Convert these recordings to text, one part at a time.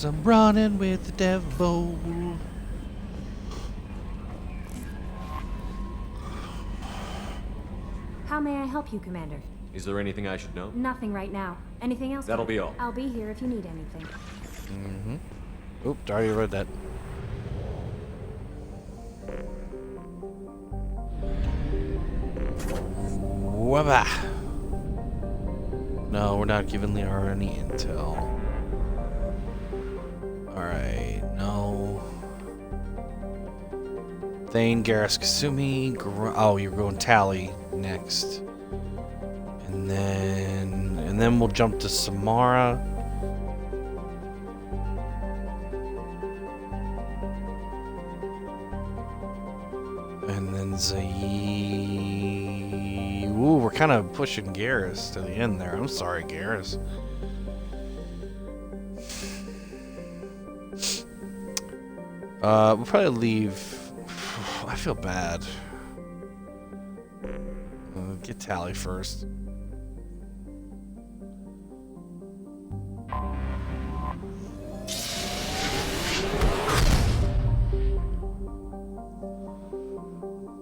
I'm running with the devil. How may I help you, Commander? Is there anything I should know? Nothing right now. Anything else? That'll be all. I'll be here if you need anything. Oop, already read that. Wabba. No, we're not giving Liara any intel. Alright, no. Thane, Garrus, Kasumi. Oh, you're going Tali next. And then we'll jump to Samara. And then Zayi. Ooh, we're kind of pushing Garrus to the end there. I'm sorry, Garrus. We'll probably leave. I feel bad. Get Tali first.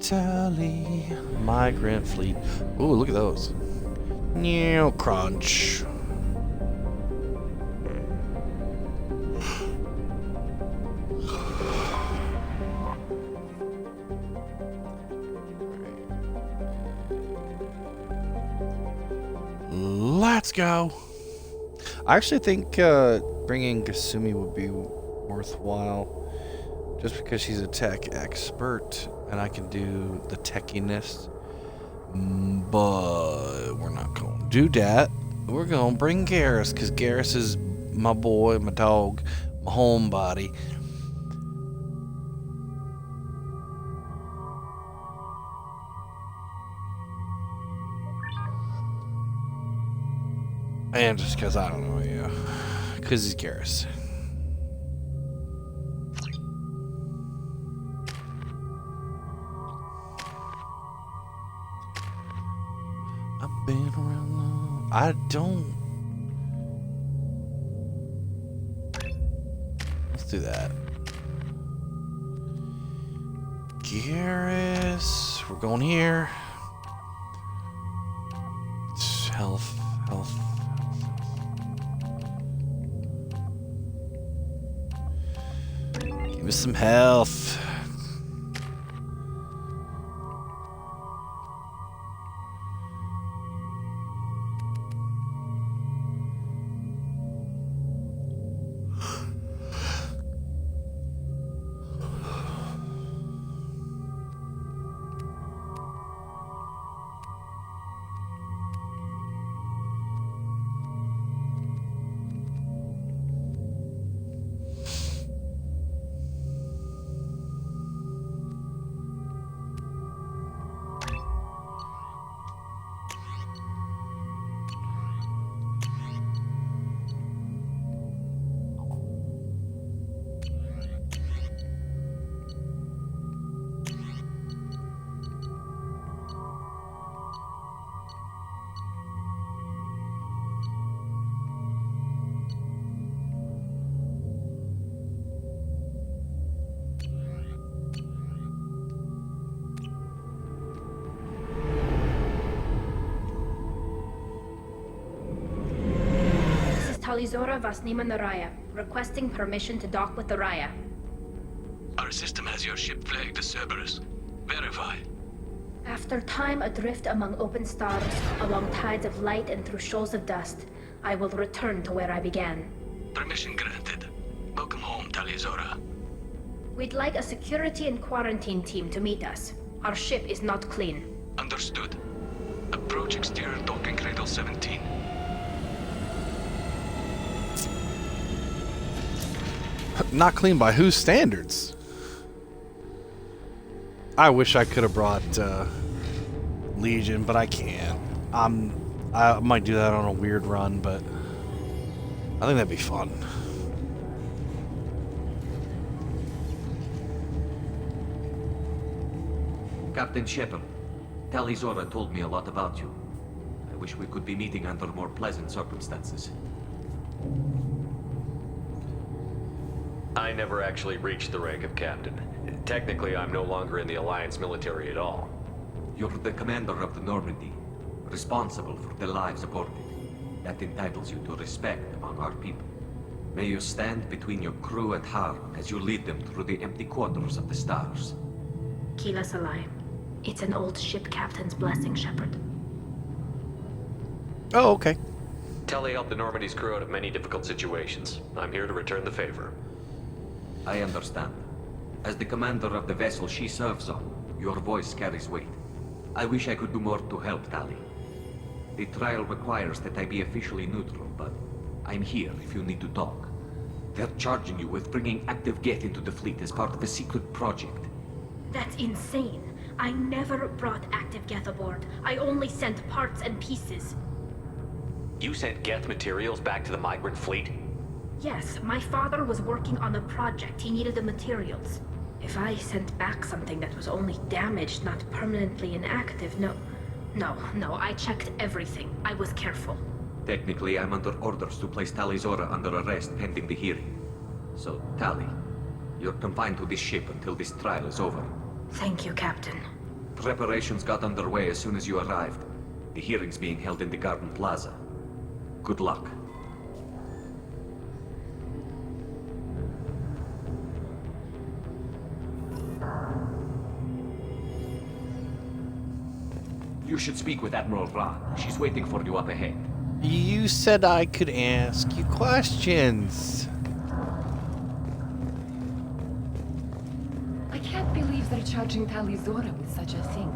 Tali, migrant fleet. Ooh, look at those. New crunch. Let's go. I actually think bringing Kasumi would be worthwhile, just because she's a tech expert and I can do the techiness. But we're not going to do that. We're going to bring Garrus, because Garrus is my boy, my dog, my homebody. And just because, I don't know, yeah. Because he's Garrus. I've been around long. I don't. Let's do that. Garrus. We're going here. Health. Give us some health. Talizora Vasnima Naraya, requesting permission to dock with the Raya. Our system has your ship flagged as Cerberus. Verify. After time adrift among open stars, along tides of light and through shoals of dust, I will return to where I began. Permission granted. Welcome home, Talizora. We'd like a security and quarantine team to meet us. Our ship is not clean. Understood. Approach exterior docking cradle 17. Not clean by whose standards? I wish I could have brought Legion, but I can't. I might do that on a weird run, but I think that'd be fun. Captain Shepard, Talizora told me a lot about you. I wish we could be meeting under more pleasant circumstances. I never actually reached the rank of captain. Technically, I'm no longer in the Alliance military at all. You're the commander of the Normandy, responsible for the lives aboard it. That entitles you to respect among our people. May you stand between your crew and harm as you lead them through the empty quarters of the stars. Keela Salai. It's an old ship captain's blessing, Shepard. Oh, okay. Tali helped the Normandy's crew out of many difficult situations. I'm here to return the favor. I understand. As the commander of the vessel she serves on, your voice carries weight. I wish I could do more to help, Tali. The trial requires that I be officially neutral, but I'm here if you need to talk. They're charging you with bringing active Geth into the fleet as part of a secret project. That's insane. I never brought active Geth aboard. I only sent parts and pieces. You sent Geth materials back to the migrant fleet? Yes, my father was working on a project. He needed the materials. If I sent back something that was only damaged, not permanently inactive, no, I checked everything. I was careful. Technically, I'm under orders to place Tali Zora under arrest pending the hearing. So, Tali, you're confined to this ship until this trial is over. Thank you, Captain. Preparations got underway as soon as you arrived. The hearing's being held in the Garden Plaza. Good luck. You should speak with Admiral Ra. She's waiting for you up ahead. You said I could ask you questions. I can't believe they're charging Tali Zora with such a thing.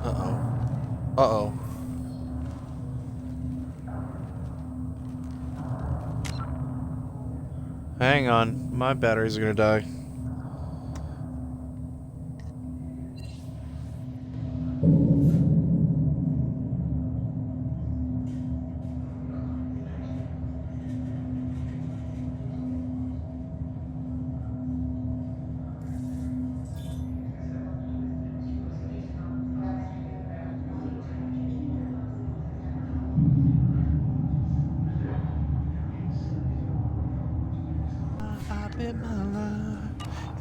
Uh-oh. Uh-oh. Hang on. My batteries are gonna die.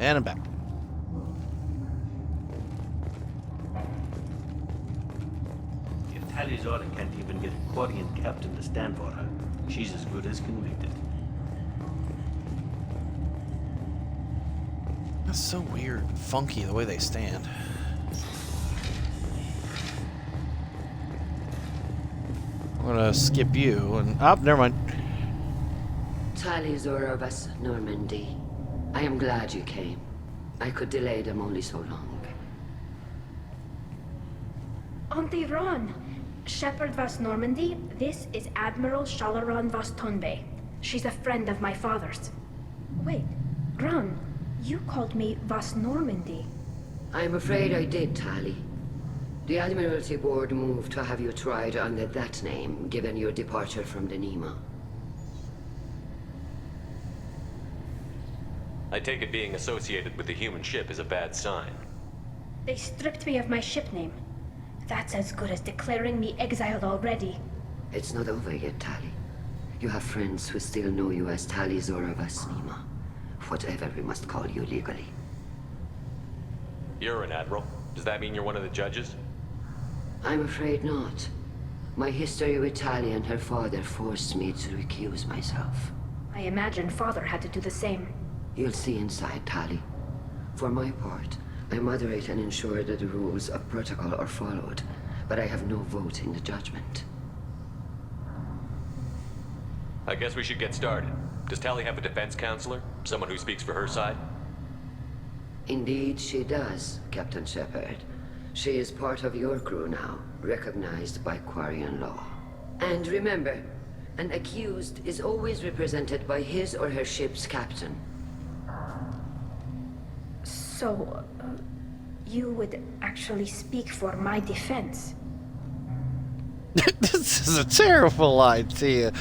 And I'm back. If Tali Zora can't even get a Quarian captain to stand for her, she's as good as convicted. That's so weird and funky the way they stand. I'm gonna skip you and... Oh, never mind. Tali Zora of us, Normandy. I am glad you came. I could delay them only so long. Auntie Ron! Shepard Vas Normandy, this is Admiral Shalaron Vas Tonbe. She's a friend of my father's. Wait, Ron, you called me Vas Normandy. I'm afraid I did, Tali. The Admiralty Board moved to have you tried under that name, given your departure from the Nima. I take it being associated with the human ship is a bad sign. They stripped me of my ship name. That's as good as declaring me exiled already. It's not over yet, Tali. You have friends who still know you as Tali Zora Vas Nima. Whatever we must call you legally. You're an admiral. Does that mean you're one of the judges? I'm afraid not. My history with Tali and her father forced me to recuse myself. I imagine father had to do the same. You'll see inside, Tali. For my part, I moderate and ensure that the rules of protocol are followed, but I have no vote in the judgment. I guess we should get started. Does Tali have a defense counselor? Someone who speaks for her side? Indeed, she does, Captain Shepard. She is part of your crew now, recognized by Quarian law. And remember, an accused is always represented by his or her ship's captain. So, you would actually speak for my defense? This is a terrible idea.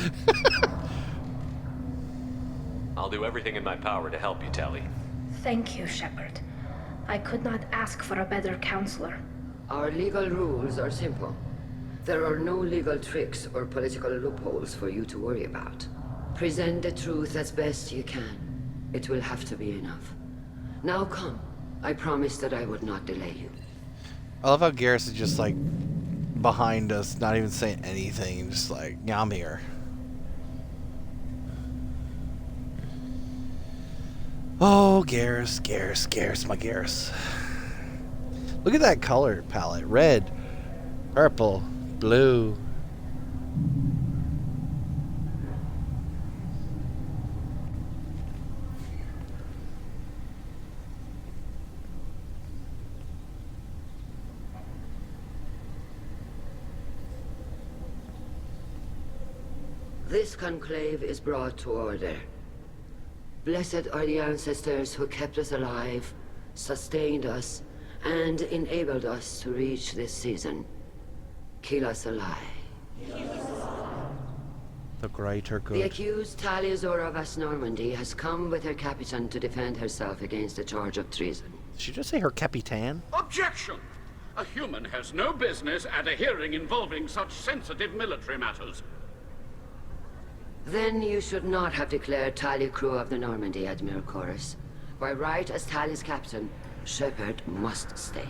I'll do everything in my power to help you, Tali. Thank you, Shepard. I could not ask for a better counselor. Our legal rules are simple. There are no legal tricks or political loopholes for you to worry about. Present the truth as best you can. It will have to be enough. Now come. I promised that I would not delay you. I love how Garrus is just like behind us, not even saying anything, just like, yeah, I'm here. Oh, Garrus, Garrus, Garrus, my Garrus. Look at that color palette. Red, purple, blue. This conclave is brought to order. Blessed are the ancestors who kept us alive, sustained us, and enabled us to reach this season. Keep us alive. The greater good. The accused Tali of Vas Normandy has come with her captain to defend herself against the charge of treason. Did she just say her Capitan? Objection! A human has no business at a hearing involving such sensitive military matters. Then you should not have declared Tali crew of the Normandy, Admiral Chorus. By right as Tali's captain, Shepard must stay.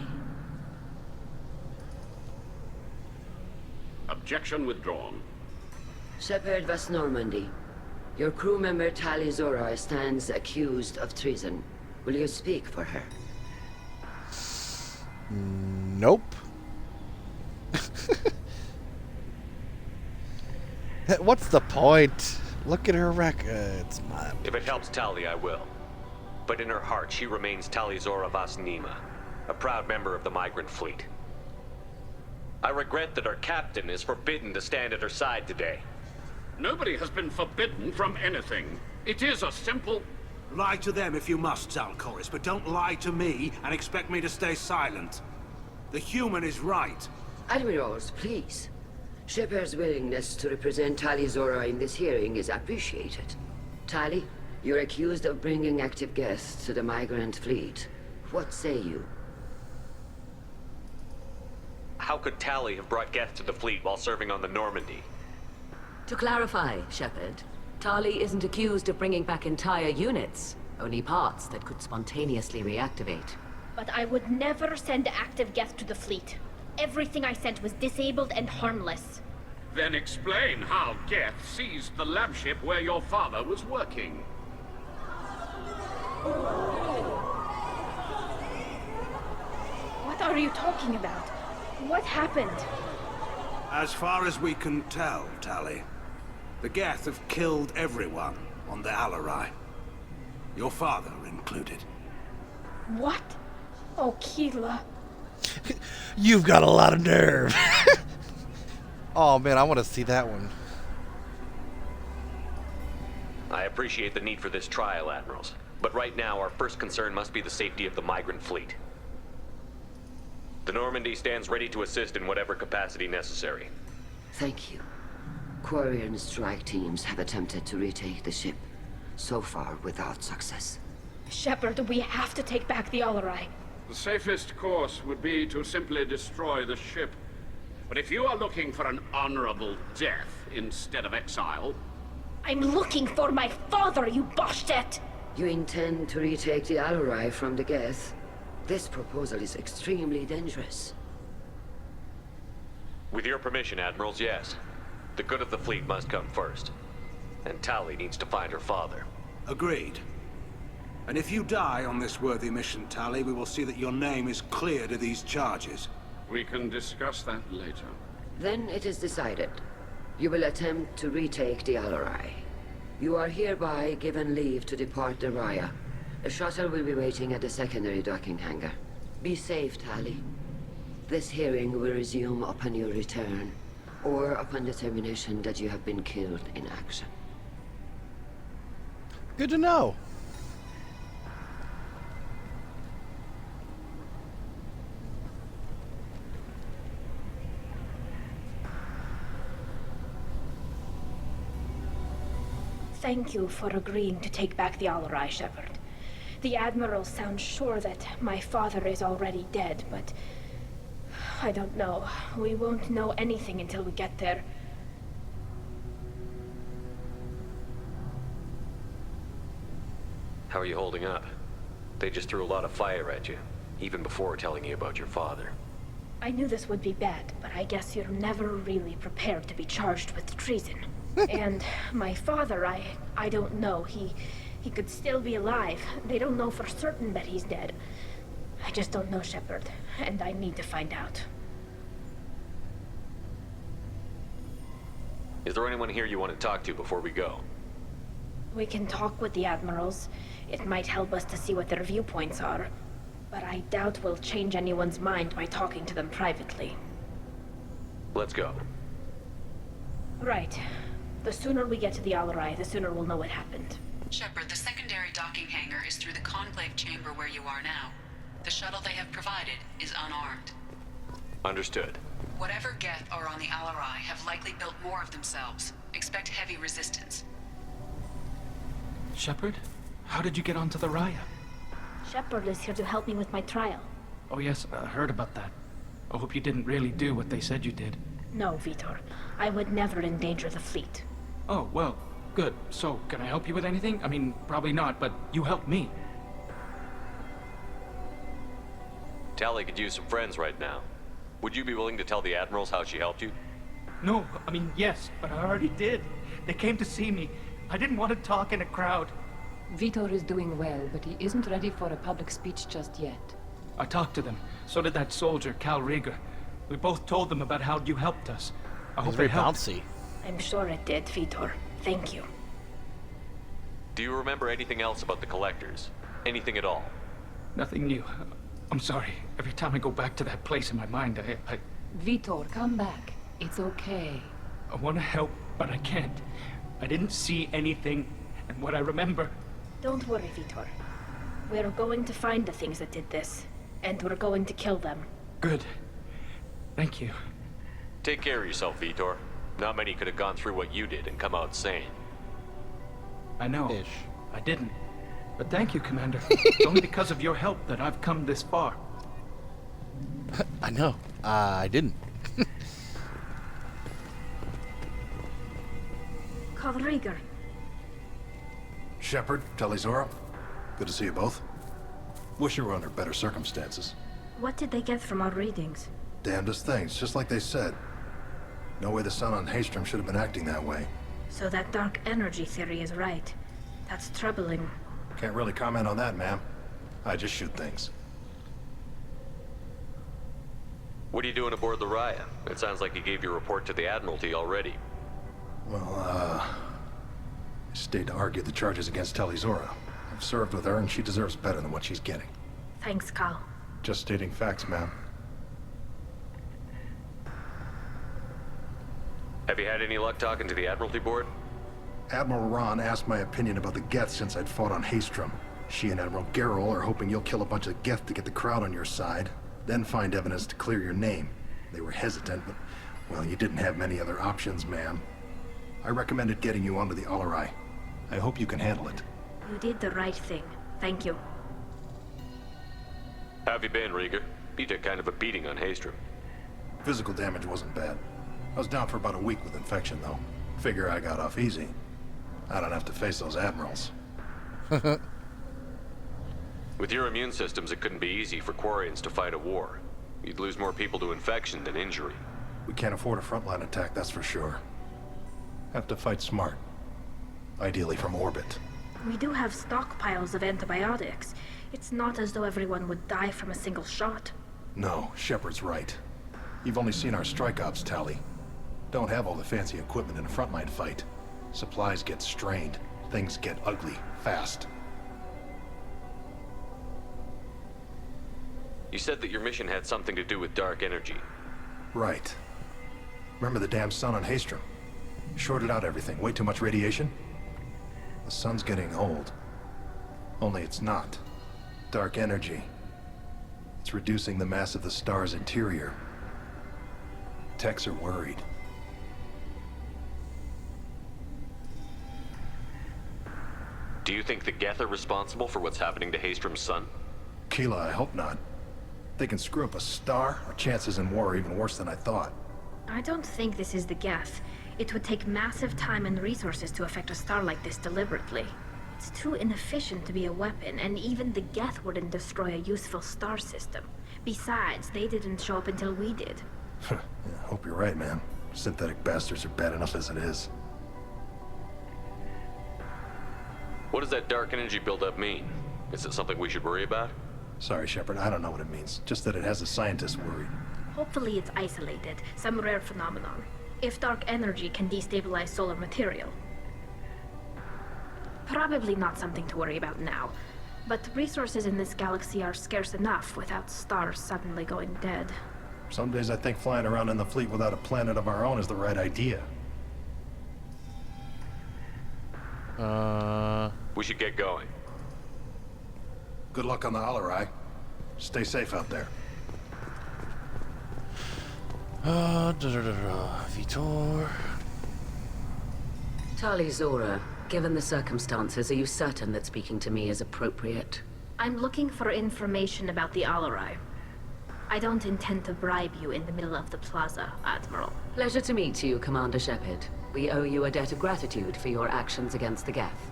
Objection withdrawn. Shepard Vas Normandy, your crew member Tali Zora stands accused of treason. Will you speak for her? Nope. What's the point? Look at her records, man. If it helps Tali, I will. But in her heart, she remains Tali Zora Vas Nima, a proud member of the migrant fleet. I regret that our captain is forbidden to stand at her side today. Nobody has been forbidden from anything. It is a simple... Lie to them if you must, Zalcoris, but don't lie to me and expect me to stay silent. The human is right. Admirals, please. Shepard's willingness to represent Tali Zora in this hearing is appreciated. Tali, you're accused of bringing active guests to the migrant fleet. What say you? How could Tali have brought guests to the fleet while serving on the Normandy? To clarify, Shepard, Tali isn't accused of bringing back entire units, only parts that could spontaneously reactivate. But I would never send active guests to the fleet. Everything I sent was disabled and harmless. Then explain how Geth seized the lab ship where your father was working. What are you talking about? What happened? As far as we can tell, Tali, the Geth have killed everyone on the Alarai. Your father included. What? Oh, Keela. You've got a lot of nerve. Oh man, I want to see that one. I appreciate the need for this trial, Admirals. But right now, our first concern must be the safety of the migrant fleet. The Normandy stands ready to assist in whatever capacity necessary. Thank you. Quarian strike teams have attempted to retake the ship, so far without success. Shepard, we have to take back the Alarai. The safest course would be to simply destroy the ship. But if you are looking for an honorable death instead of exile... I'm looking for my father, you bastet! You intend to retake the Alarai from the Geth? This proposal is extremely dangerous. With your permission, Admirals, yes. The good of the fleet must come first. And Tali needs to find her father. Agreed. And if you die on this worthy mission, Tali, we will see that your name is cleared of these charges. We can discuss that later. Then it is decided. You will attempt to retake the Alarai. You are hereby given leave to depart the Raya. A shuttle will be waiting at the secondary docking hangar. Be safe, Tali. This hearing will resume upon your return, or upon determination that you have been killed in action. Good to know. Thank you for agreeing to take back the Alarai, Shepard. The Admiral sounds sure that my father is already dead, but... I don't know. We won't know anything until we get there. How are you holding up? They just threw a lot of fire at you, even before telling you about your father. I knew this would be bad, but I guess you're never really prepared to be charged with treason. And my father, I don't know. He could still be alive. They don't know for certain that he's dead. I just don't know, Shepard, and I need to find out. Is there anyone here you want to talk to before we go? We can talk with the admirals. It might help us to see what their viewpoints are. But I doubt we'll change anyone's mind by talking to them privately. Let's go. Right. The sooner we get to the Alarai, the sooner we'll know what happened. Shepard, the secondary docking hangar is through the conclave chamber where you are now. The shuttle they have provided is unarmed. Understood. Whatever Geth are on the Alarai have likely built more of themselves. Expect heavy resistance. Shepard? How did you get onto the Raya? Shepard is here to help me with my trial. Oh yes, I heard about that. I hope you didn't really do what they said you did. No, Vitor. I would never endanger the fleet. Oh, well, good. So, can I help you with anything? I mean, probably not, but you helped me. Tali could use some friends right now. Would you be willing to tell the admirals how she helped you? No, I mean, yes, but I already did. They came to see me. I didn't want to talk in a crowd. Vitor is doing well, but he isn't ready for a public speech just yet. I talked to them. So did that soldier, Cal Rieger. We both told them about how you helped us. I hope very they helped. bouncy. I'm sure it did, Vitor. Thank you. Do you remember anything else about the Collectors? Anything at all? Nothing new. I'm sorry. Every time I go back to that place in my mind, I Vitor, come back. It's okay. I want to help, but I can't. I didn't see anything, and what I remember... Don't worry, Vitor. We're going to find the things that did this, and we're going to kill them. Good. Thank you. Take care of yourself, Vitor. Not many could have gone through what you did and come out sane. I know. I didn't. But thank you, Commander. It's only because of your help that I've come this far. I know. I didn't. Call Rieger. Shepard, Talizora. Good to see you both. Wish you were under better circumstances. What did they get from our readings? Damnedest things, just like they said. No way the sun on Haystrom should have been acting that way. So that dark energy theory is right. That's troubling. Can't really comment on that, ma'am. I just shoot things. What are you doing aboard the Raya? It sounds like you gave your report to the Admiralty already. Well, I stayed to argue the charges against Talizora. I've served with her, and she deserves better than what she's getting. Thanks, Cal. Just stating facts, ma'am. Have you had any luck talking to the Admiralty Board? Admiral Ron asked my opinion about the Geth since I'd fought on Haystrom. She and Admiral Gerrel are hoping you'll kill a bunch of Geth to get the crowd on your side, then find evidence to clear your name. They were hesitant, but, well, you didn't have many other options, ma'am. I recommended getting you onto the Alarai. I hope you can handle it. You did the right thing. Thank you. How have you been, Rieger? You took kind of a beating on Haystrom. Physical damage wasn't bad. I was down for about a week with infection, though. Figure I got off easy. I don't have to face those admirals. With your immune systems, it couldn't be easy for Quarians to fight a war. You'd lose more people to infection than injury. We can't afford a frontline attack, that's for sure. Have to fight smart. Ideally from orbit. We do have stockpiles of antibiotics. It's not as though everyone would die from a single shot. No, Shepard's right. You've only seen our strike ops, Tali. Don't have all the fancy equipment in a frontline fight. Supplies get strained. Things get ugly, fast. You said that your mission had something to do with dark energy. Right. Remember the damn sun on Haystrom? Shorted out everything. Way too much radiation? The sun's getting old. Only it's not. Dark energy. It's reducing the mass of the star's interior. Techs are worried. Do you think the Geth are responsible for what's happening to Haystrom's sun? Keela, I hope not. They can screw up a star. Our chances in war are even worse than I thought. I don't think this is the Geth. It would take massive time and resources to affect a star like this deliberately. It's too inefficient to be a weapon, and even the Geth wouldn't destroy a useful star system. Besides, they didn't show up until we did. Yeah, hope you're right, man. Synthetic bastards are bad enough as it is. What does that dark energy buildup mean? Is it something we should worry about? Sorry, Shepard, I don't know what it means. Just that it has the scientists worried. Hopefully it's isolated, some rare phenomenon. If dark energy can destabilize solar material. Probably not something to worry about now. But resources in this galaxy are scarce enough without stars suddenly going dead. Some days I think flying around in the fleet without a planet of our own is the right idea. We should get going. Good luck on the Alarai. Stay safe out there. Vitor. Tali Zora, given the circumstances, are you certain that speaking to me is appropriate? I'm looking for information about the Alarai. I don't intend to bribe you in the middle of the plaza, Admiral. Pleasure to meet you, Commander Shepard. We owe you a debt of gratitude for your actions against the Geth.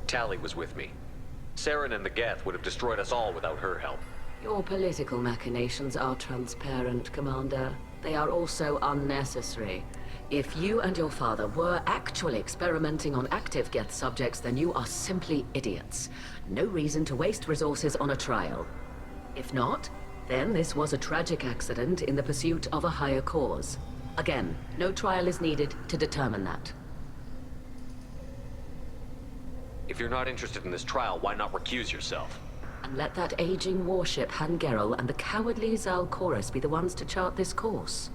Tali was with me. Saren and the Geth would have destroyed us all without her help. Your political machinations are transparent, Commander. They are also unnecessary. If you and your father were actually experimenting on active Geth subjects, then you are simply idiots. No reason to waste resources on a trial. If not, then this was a tragic accident in the pursuit of a higher cause. Again, no trial is needed to determine that. If you're not interested in this trial, why not recuse yourself? And let that aging warship Han Gerel and the cowardly Zal Chorus be the ones to chart this course?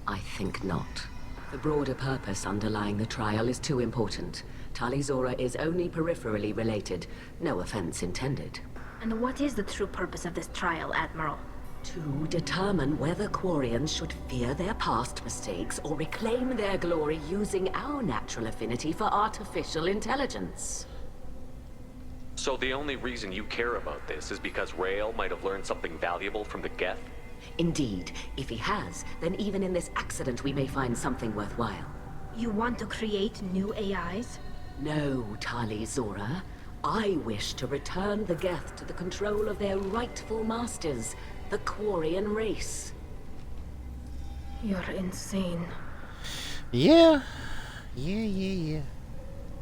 I think not. The broader purpose underlying the trial is too important. Tali Zora is only peripherally related. No offense intended. And what is the true purpose of this trial, Admiral? To determine whether Quarians should fear their past mistakes or reclaim their glory using our natural affinity for artificial intelligence. So the only reason you care about this is because Rael might have learned something valuable from the Geth? Indeed. If he has, then even in this accident we may find something worthwhile. You want to create new AIs? No, Tali Zora. I wish to return the Geth to the control of their rightful masters, the Quarian race. You're insane. Yeah.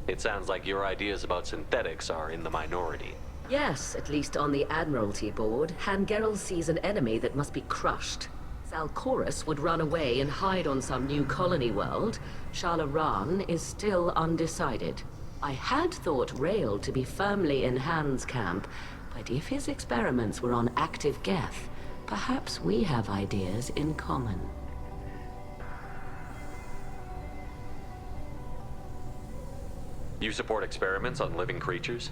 It sounds like your ideas about synthetics are in the minority. Yes, at least on the Admiralty board, Han Gerel sees an enemy that must be crushed. Zal Chorus would run away and hide on some new colony world. Shala Ran is still undecided. I had thought Rael to be firmly in Han's camp, but if his experiments were on active Geth, perhaps we have ideas in common. You support experiments on living creatures?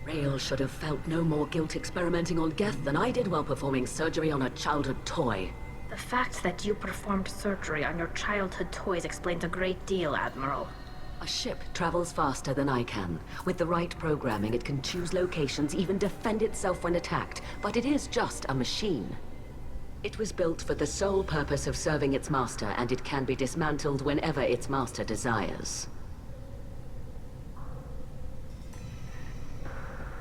Rael should have felt no more guilt experimenting on Geth than I did while performing surgery on a childhood toy. The fact that you performed surgery on your childhood toys explains a great deal, Admiral. A ship travels faster than I can. With the right programming, it can choose locations, even defend itself when attacked. But it is just a machine. It was built for the sole purpose of serving its master, and it can be dismantled whenever its master desires.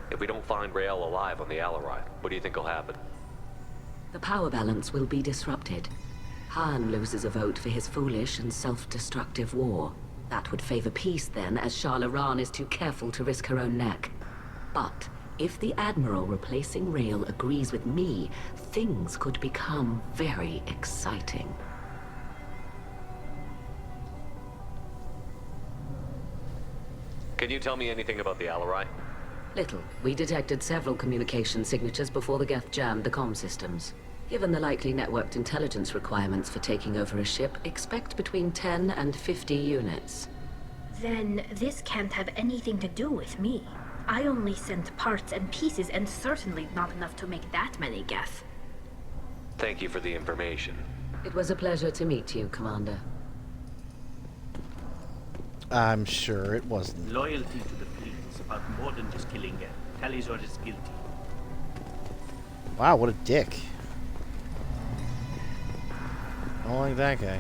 If we don't find Rael alive on the Alarai, what do you think will happen? The power balance will be disrupted. Han loses a vote for his foolish and self-destructive war. That would favor peace then, as Shala Ran is too careful to risk her own neck. But if the Admiral replacing Rael agrees with me, things could become very exciting. Can you tell me anything about the Alarai? Little. We detected several communication signatures before the Geth jammed the comm systems. Given the likely networked intelligence requirements for taking over a ship, expect between 10 and 50 units. Then this can't have anything to do with me. I only sent parts and pieces, and certainly not enough to make that many Geth. Thank you for the information. It was a pleasure to meet you, Commander. I'm sure it wasn't. Loyalty to the fleet is about more than just killing Geth. Tali Zora is guilty. Wow, what a dick. I don't like that guy.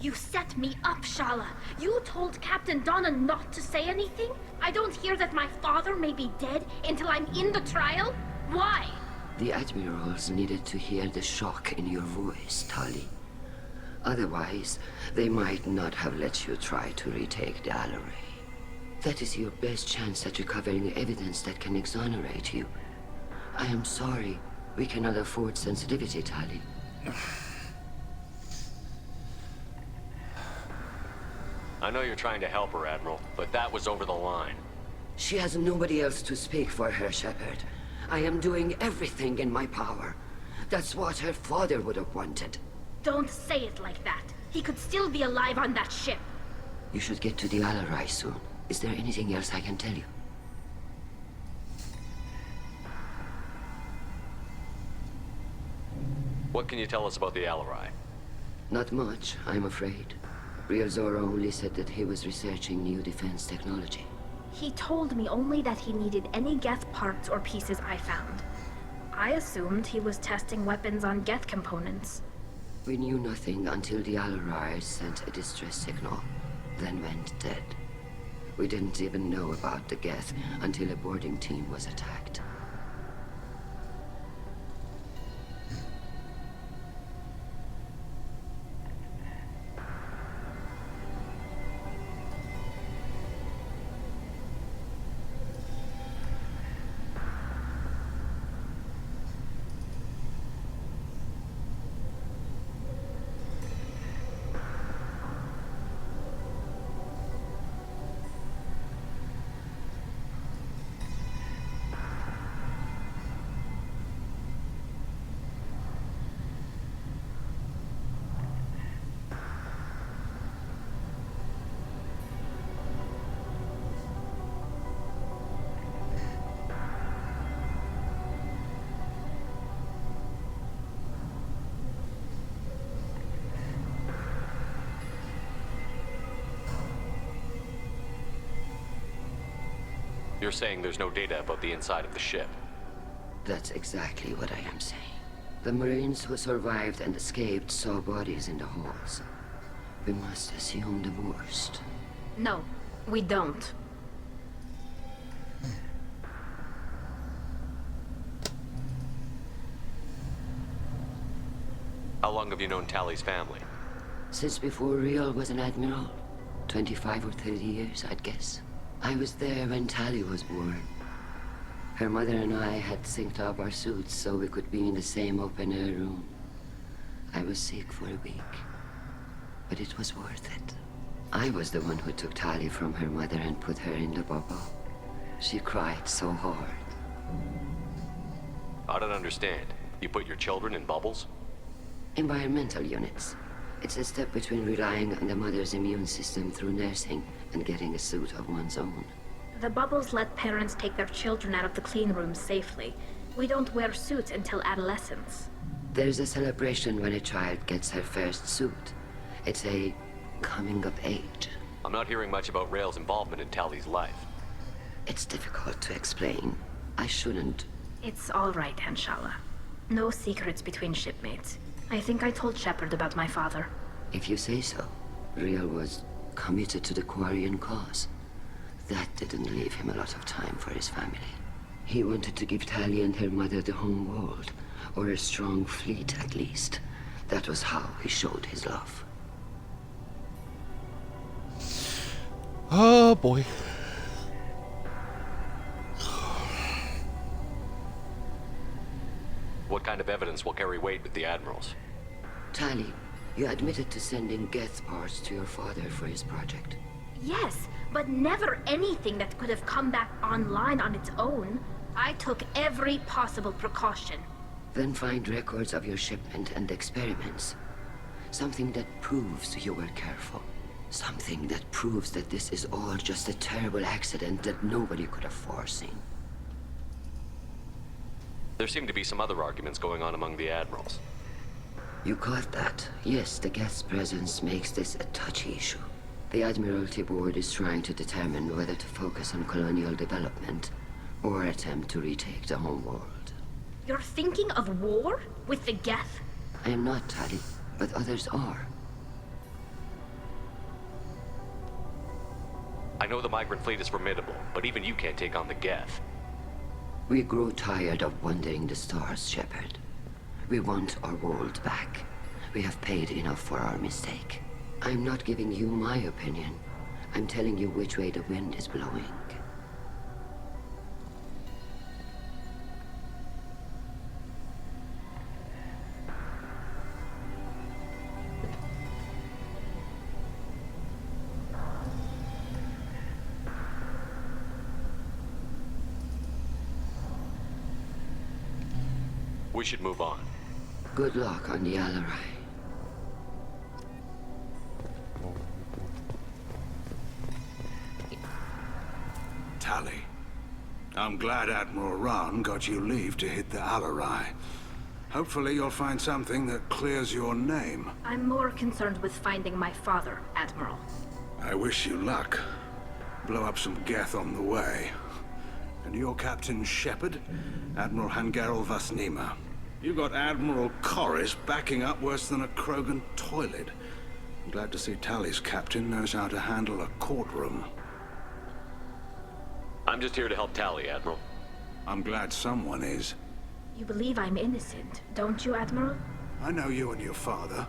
You set me up, Shala. You told Captain Donna not to say anything? I don't hear that my father may be dead until I'm in the trial? Why? The admirals needed to hear the shock in your voice, Tali. Otherwise, they might not have let you try to retake the Alaray. That is your best chance at recovering evidence that can exonerate you. I am sorry. We cannot afford sensitivity, Tali. I know you're trying to help her, Admiral, but that was over the line. She has nobody else to speak for her, Shepard. I am doing everything in my power. That's what her father would have wanted. Don't say it like that. He could still be alive on that ship. You should get to the Alarai soon. Is there anything else I can tell you? What can you tell us about the Alarai? Not much, I'm afraid. Real Zora only said that he was researching new defense technology. He told me only that he needed any Geth parts or pieces I found. I assumed he was testing weapons on Geth components. We knew nothing until the Alarai sent a distress signal, then went dead. We didn't even know about the Geth until a boarding team was attacked. You're saying there's no data about the inside of the ship? That's exactly what I am saying. The Marines who survived and escaped saw bodies in the halls. We must assume the worst. No, we don't. How long have you known Tali's family? Since before Real was an admiral. 25 or 30 years, I'd guess. I was there when Tali was born. Her mother and I had synced up our suits so we could be in the same open-air room. I was sick for a week, but it was worth it. I was the one who took Tali from her mother and put her in the bubble. She cried so hard. I don't understand. You put your children in bubbles? Environmental units. It's a step between relying on the mother's immune system through nursing and getting a suit of one's own. The bubbles let parents take their children out of the clean rooms safely. We don't wear suits until adolescence. There's a celebration when a child gets her first suit. It's a coming of age. I'm not hearing much about Rail's involvement in Tali's life. It's difficult to explain. I shouldn't. It's all right, Anshala. No secrets between shipmates. I think I told Shepard about my father. If you say so. Real was committed to the Quarian cause. That didn't leave him a lot of time for his family. He wanted to give Tali and her mother the home world, or a strong fleet at least. That was how he showed his love. Oh boy. What kind of evidence will carry weight with the admirals? Tali, you admitted to sending Geth parts to your father for his project. Yes, but never anything that could have come back online on its own. I took every possible precaution. Then find records of your shipment and experiments. Something that proves you were careful. Something that proves that this is all just a terrible accident that nobody could have foreseen. There seem to be some other arguments going on among the admirals. You caught that? Yes, the Geth's presence makes this a touchy issue. The Admiralty Board is trying to determine whether to focus on colonial development or attempt to retake the home world. You're thinking of war? With the Geth? I am not, Tali, but others are. I know the migrant fleet is formidable, but even you can't take on the Geth. We grow tired of wandering the stars, Shepard. We want our world back. We have paid enough for our mistake. I'm not giving you my opinion. I'm telling you which way the wind is blowing. We should move on. Good luck on the Alarai. Tali, I'm glad Admiral Rahn got you leave to hit the Alarai. Hopefully you'll find something that clears your name. I'm more concerned with finding my father, Admiral. I wish you luck. Blow up some Geth on the way. And your Captain Shepard, Admiral Hangarel Vasnima. You got Admiral Corris backing up worse than a Krogan toilet. I'm glad to see Tali's captain knows how to handle a courtroom. I'm just here to help Tali, Admiral. I'm glad someone is. You believe I'm innocent, don't you, Admiral? I know you and your father.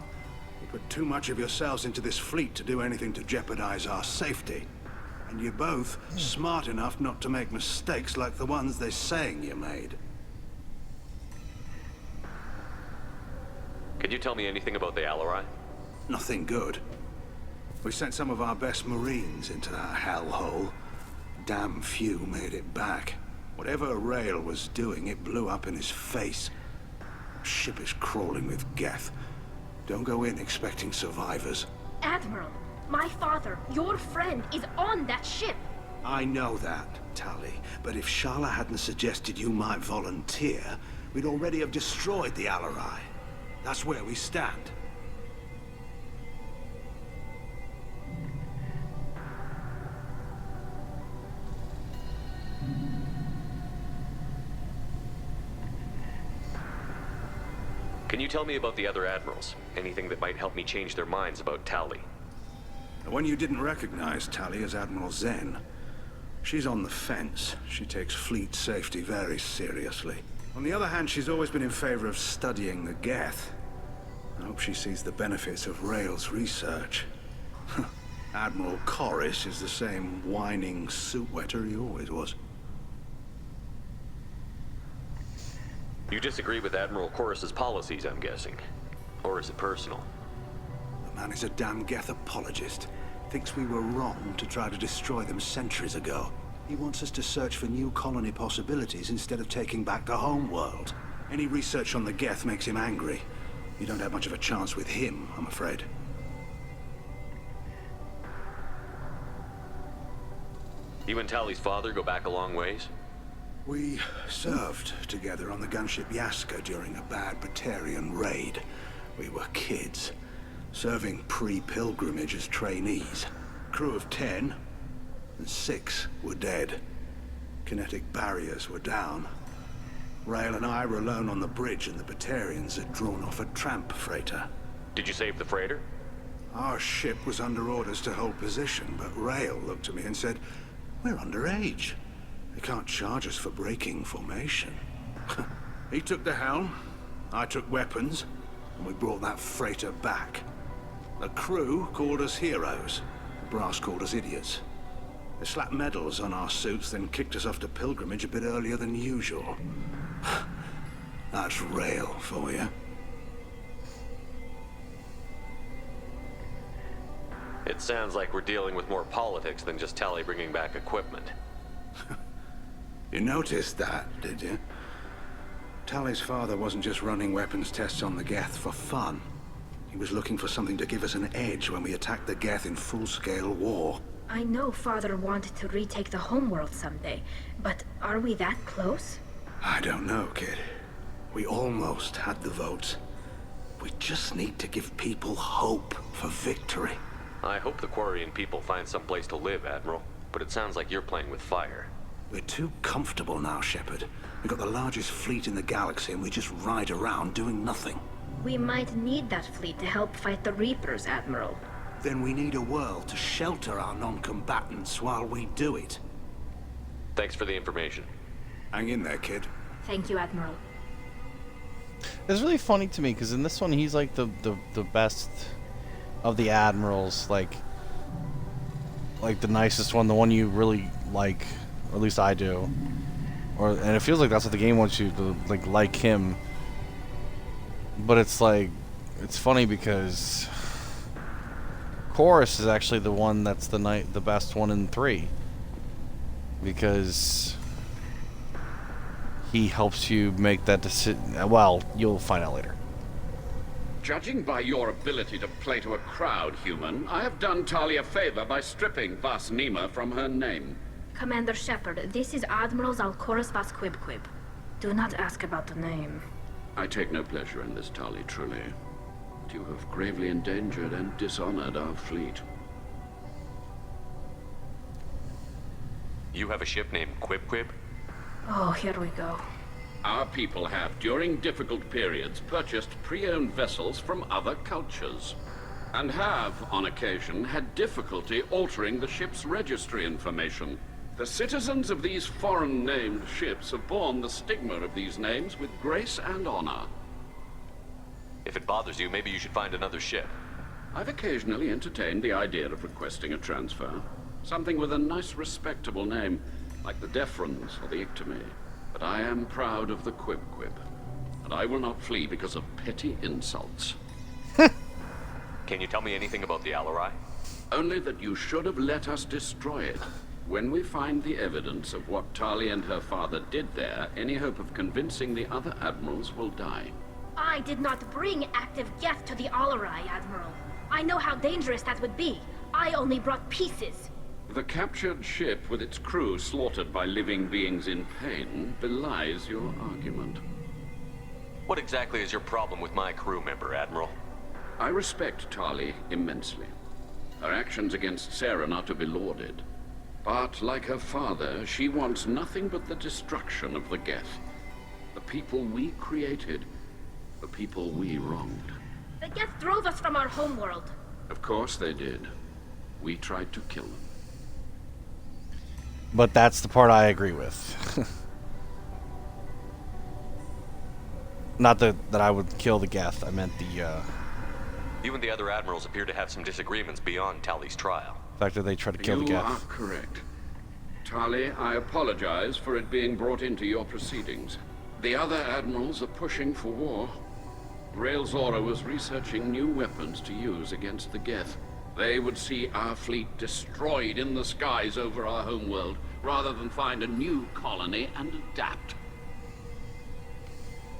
You put too much of yourselves into this fleet to do anything to jeopardize our safety. And you're both smart enough not to make mistakes like the ones they're saying you made. Can you tell me anything about the Alarai? Nothing good. We sent some of our best Marines into that hellhole. Damn few made it back. Whatever Rail was doing, it blew up in his face. Ship is crawling with Geth. Don't go in expecting survivors. Admiral, my father, your friend, is on that ship. I know that, Tali. But if Shala hadn't suggested you might volunteer, we'd already have destroyed the Alarai. That's where we stand. Can you tell me about the other admirals? Anything that might help me change their minds about Tali? The one you didn't recognize, Tali, is Admiral Zen. She's on the fence. She takes fleet safety very seriously. On the other hand, she's always been in favor of studying the Geth. I hope she sees the benefits of Rail's research. Admiral Corris is the same whining suit wetter he always was. You disagree with Admiral Corris's policies, I'm guessing. Or is it personal? The man is a damn Geth apologist. Thinks we were wrong to try to destroy them centuries ago. He wants us to search for new colony possibilities instead of taking back the home world. Any research on the Geth makes him angry. You don't have much of a chance with him, I'm afraid. You and Tali's father go back a long ways? We served together on the gunship Yaska during a bad Batarian raid. We were kids, serving pre-pilgrimage as trainees. Crew of 10, and 6 were dead. Kinetic barriers were down. Rail and I were alone on the bridge, and the Batarians had drawn off a tramp freighter. Did you save the freighter? Our ship was under orders to hold position, but Rail looked at me and said, "We're underage. They can't charge us for breaking formation." He took the helm, I took weapons, and we brought that freighter back. The crew called us heroes. The brass called us idiots. They slapped medals on our suits, then kicked us off to pilgrimage a bit earlier than usual. That's Rail for you. It sounds like we're dealing with more politics than just Tali bringing back equipment. You noticed that, did you? Tali's father wasn't just running weapons tests on the Geth for fun. He was looking for something to give us an edge when we attacked the Geth in full-scale war. I know Father wanted to retake the homeworld someday, but are we that close? I don't know, kid. We almost had the votes. We just need to give people hope for victory. I hope the Quarian people find some place to live, Admiral, but it sounds like you're playing with fire. We're too comfortable now, Shepard. We've got the largest fleet in the galaxy and we just ride around doing nothing. We might need that fleet to help fight the Reapers, Admiral. then we need a world to shelter our non-combatants while we do it. Thanks for the information. Hang in there, kid. Thank you, Admiral. It's really funny to me because in this one he's like the best of the admirals, like the nicest one, the one you really like, or at least I do. And it feels like that's what the game wants you to like him. But it's like, it's funny because Chorus is actually the one that's the best one in 3, because he helps you make that decision. Well, you'll find out later. Judging by your ability to play to a crowd, human, I have done Tali a favor by stripping Vas Nima from her name. Commander Shepard, this is Admiral Zalkorus Vas Quibquib. Do not ask about the name. I take no pleasure in this, Tali, truly. But you have gravely endangered and dishonored our fleet. You have a ship named Quib? Oh, here we go. Our people have, during difficult periods, purchased pre-owned vessels from other cultures, and have, on occasion, had difficulty altering the ship's registry information. The citizens of these foreign-named ships have borne the stigma of these names with grace and honor. If it bothers you, maybe you should find another ship. I've occasionally entertained the idea of requesting a transfer. Something with a nice, respectable name, like the Defrons or the Ictomy. But I am proud of the Quib, and I will not flee because of petty insults. Can you tell me anything about the Alarai? Only that you should have let us destroy it. When we find the evidence of what Tali and her father did there, any hope of convincing the other admirals will die. I did not bring active Geth to the Alarai, Admiral. I know how dangerous that would be. I only brought pieces. The captured ship with its crew slaughtered by living beings in pain belies your argument. What exactly is your problem with my crew member, Admiral? I respect Tali immensely. Her actions against Saren are to be lauded. But, like her father, she wants nothing but the destruction of the Geth. The people we created. The people we wronged. The Geth drove us from our homeworld. Of course they did. We tried to kill them. But that's the part I agree with. Not that I would kill the Geth. I meant the You and the other admirals appear to have some disagreements beyond Tali's trial. fact that they tried to kill the You Geth. are correct. Tali, I apologize for it being brought into your proceedings. The other admirals are pushing for war. Rael Zora was researching new weapons to use against the Geth. They would see our fleet destroyed in the skies over our homeworld, rather than find a new colony and adapt.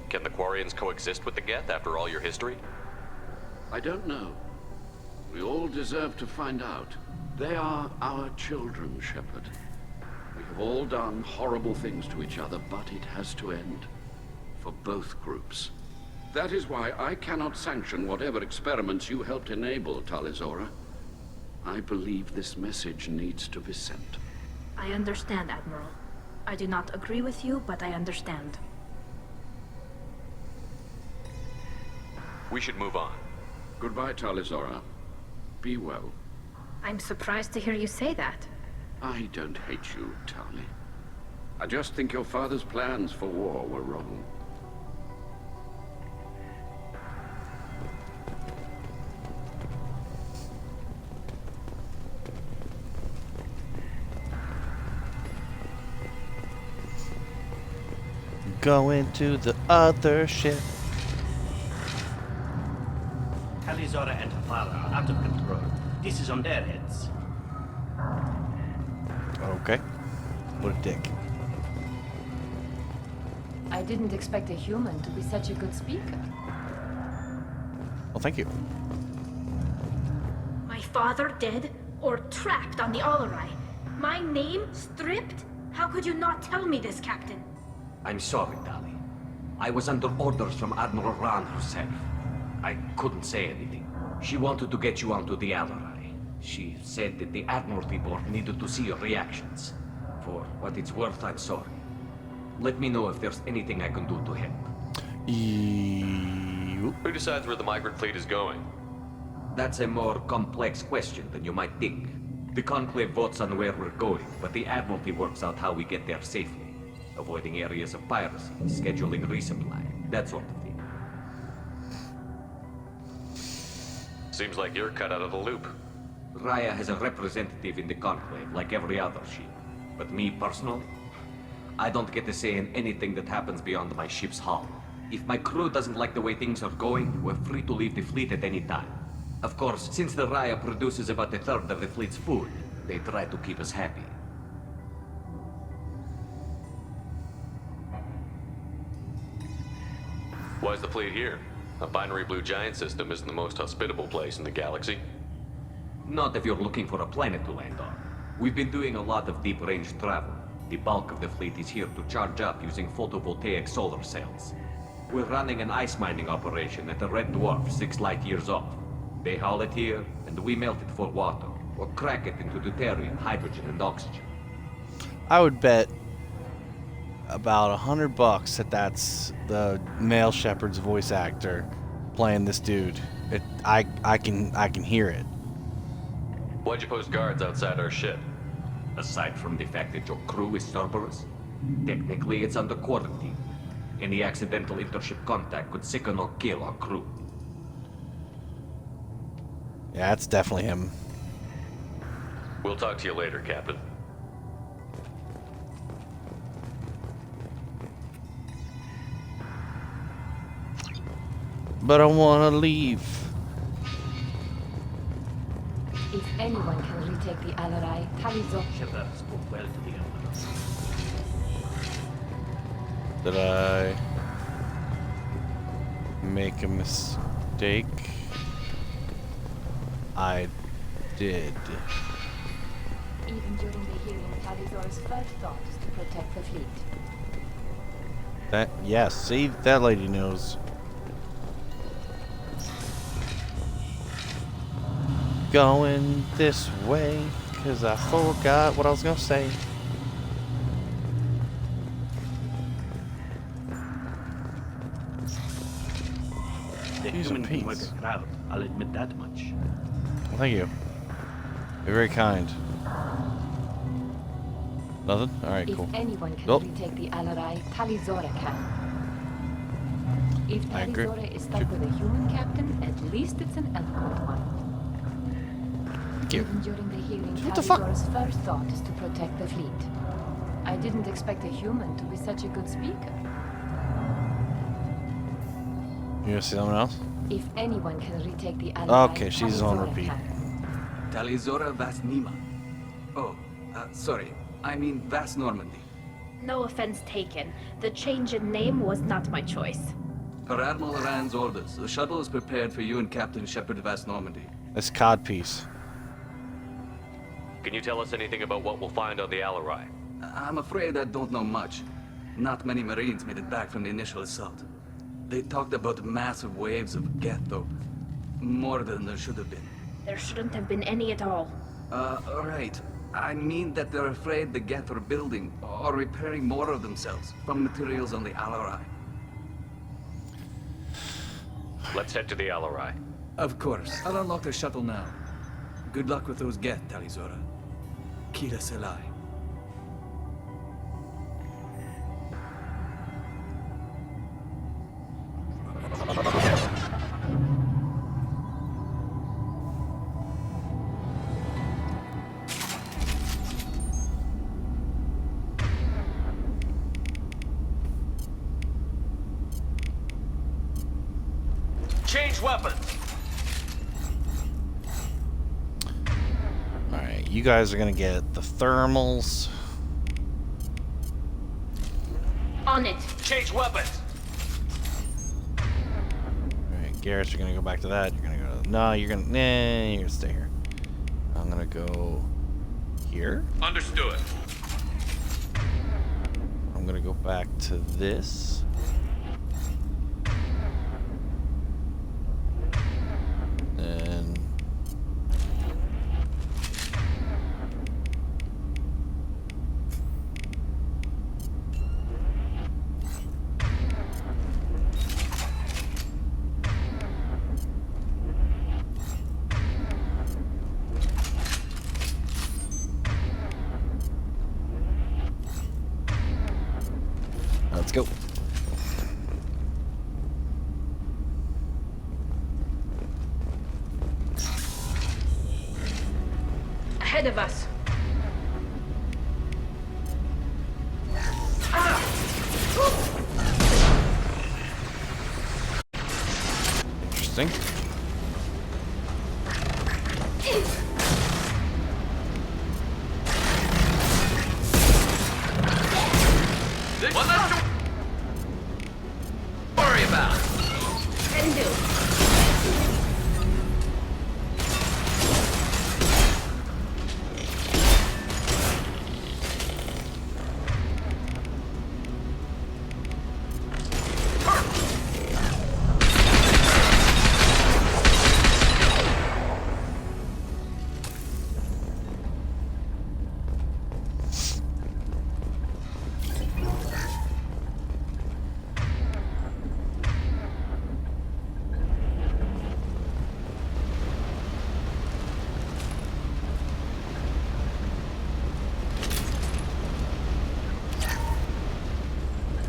Can the Quarians coexist with the Geth after all your history? I don't know. We all deserve to find out. They are our children, Shepard. We have all done horrible things to each other, but it has to end. For both groups. That is why I cannot sanction whatever experiments you helped enable, Tali Zora. I believe this message needs to be sent. I understand, Admiral. I do not agree with you, but I understand. We should move on. Goodbye, Tali Zora. Be well. I'm surprised to hear you say that. I don't hate you, Tali. I just think your father's plans for war were wrong. Go into the other ship. Tali Zora and her father are out of control. This is on their heads. Okay. What a dick. I didn't expect a human to be such a good speaker. Well, thank you. My father dead or trapped on the Alarai? My name stripped? How could you not tell me this, Captain? I'm sorry, Tali. I was under orders from Admiral Ran herself. I couldn't say anything. She wanted to get you onto the Alarai. She said that the Admiralty Board needed to see your reactions. For what it's worth, I'm sorry. Let me know if there's anything I can do to help. Who decides where the migrant fleet is going? That's a more complex question than you might think. The Conclave votes on where we're going, but the Admiralty works out how we get there safely. Avoiding areas of piracy, scheduling resupply, that sort of thing. Seems like you're cut out of the loop. Raya has a representative in the Conclave, like every other ship. But me personally, I don't get to say in anything that happens beyond my ship's hull. If my crew doesn't like the way things are going, we're free to leave the fleet at any time. Of course, since the Raya produces about a third of the fleet's food, they try to keep us happy. Why's the fleet here? A binary blue giant system isn't the most hospitable place in the galaxy. Not if you're looking for a planet to land on. We've been doing a lot of deep-range travel. The bulk of the fleet is here to charge up using photovoltaic solar cells. We're running an ice mining operation at the Red Dwarf 6 light years off. They haul it here, and we melt it for water, or crack it into deuterium, hydrogen, and oxygen. I would bet about $100 that that's the male Shepard's voice actor playing this dude. I can hear it. Why'd you post guards outside our ship? Aside from the fact that your crew is Cerberus, technically it's under quarantine. Any accidental intership contact could sicken or kill our crew. Yeah, it's definitely him. We'll talk to you later, Captain. But I want to leave. If anyone can retake the Alarai, Tali Shepard spoke well to the Emperor. Did I make a mistake? I did. Even during the hearing, Tali's first thought is to protect the fleet. That, yes, see, that lady knows. Going this way, cause I forgot what I was gonna say. The human can work a crowd, I'll admit that much. Well, thank you. You're very kind. Nothing? Alright, cool. If anyone can Nope. retake the Alarai, Talizora can. If I agree. Talizora is stuck with a human captain, at least it's an eloquent one. Thank you. Even during the hearing, What the fuck? Talizora's first thought is to protect the fleet. I didn't expect a human to be such a good speaker. You gonna see someone else? If anyone can retake the Alarai, Okay, she's on Talizora repeat. can. Talizora Vas Nima. Oh, sorry. I mean Vas Normandy. No offense taken. The change in name was not my choice. Per Admiral Rand's orders, the shuttle is prepared for you and Captain Shepard Vas Normandy. This codpiece. Can you tell us anything about what we'll find on the Alarai? I'm afraid I don't know much. Not many Marines made it back from the initial assault. They talked about massive waves of Geth, though. More than there should have been. There shouldn't have been any at all. Right. I mean that they're afraid the Geth are building or repairing more of themselves from materials on the Alarai. Let's head to the Alarai. Of course. I'll unlock the shuttle now. Good luck with those Geth, Talizora. Kira Selai. Change weapons! Alright, you guys are gonna get the thermals. On it! Change weapons! Alright, Garrett, you're gonna go back to that. You're gonna go. No, you're gonna stay here. I'm gonna go here. Understood. I'm gonna go back to this. And go. Ahead of us. Interesting. One less to worry about. Can do.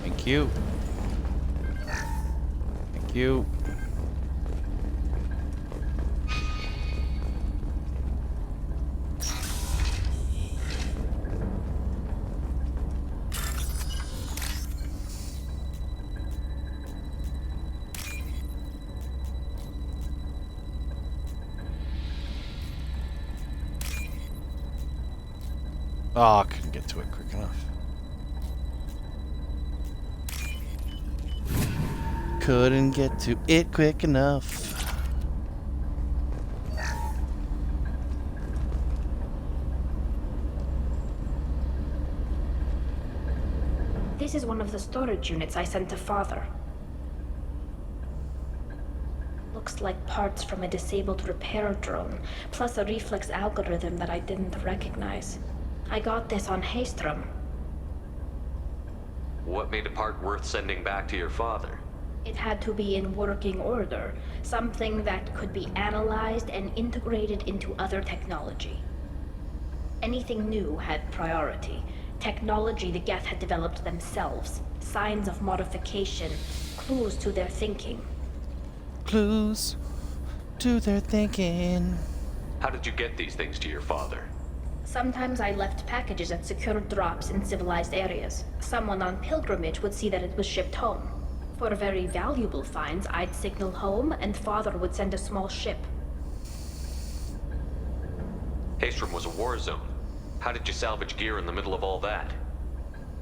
Thank you. Thank you. Oh, I couldn't get to it quick enough. Couldn't get to it quick enough. This is one of the storage units I sent to Father. Looks like parts from a disabled repair drone, plus a reflex algorithm that I didn't recognize. I got this on Haystrom. What made a part worth sending back to your father? It had to be in working order, something that could be analyzed and integrated into other technology. Anything new had priority. Technology the Geth had developed themselves, signs of modification, clues to their thinking. Clues to their thinking. How did you get these things to your father? Sometimes I left packages at secure drops in civilized areas. Someone on pilgrimage would see that it was shipped home. For very valuable finds, I'd signal home, and Father would send a small ship. Haystrom was a war zone. How did you salvage gear in the middle of all that?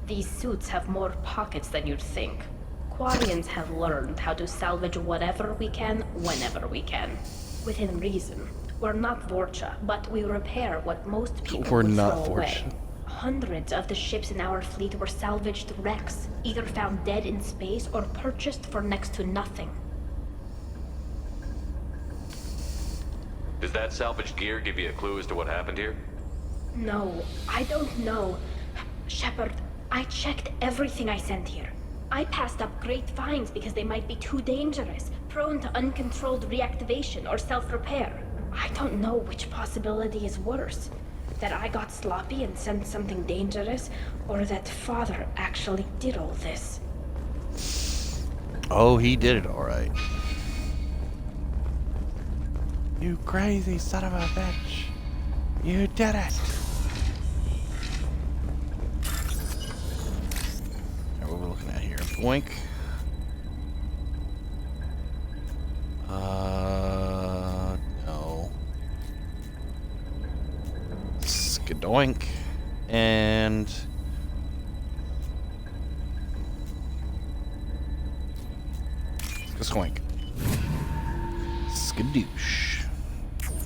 These suits have more pockets than you'd think. Quarians have learned how to salvage whatever we can, whenever we can. Within reason. We're not Vorcha, but we repair what most people We're would not throw away. Vorcha. Hundreds of the ships in our fleet were salvaged wrecks, either found dead in space or purchased for next to nothing. Does that salvaged gear give you a clue as to what happened here? No, I don't know. Shepard, I checked everything I sent here. I passed up great finds because they might be too dangerous, prone to uncontrolled reactivation or self-repair. I don't know which possibility is worse. That I got sloppy and sent something dangerous, or that Father actually did all this. Oh, he did it all right. You crazy son of a bitch. You did it. Alright, what are we looking at here? Boink. No. Skadoink. And... Skaskoink. Skadoosh.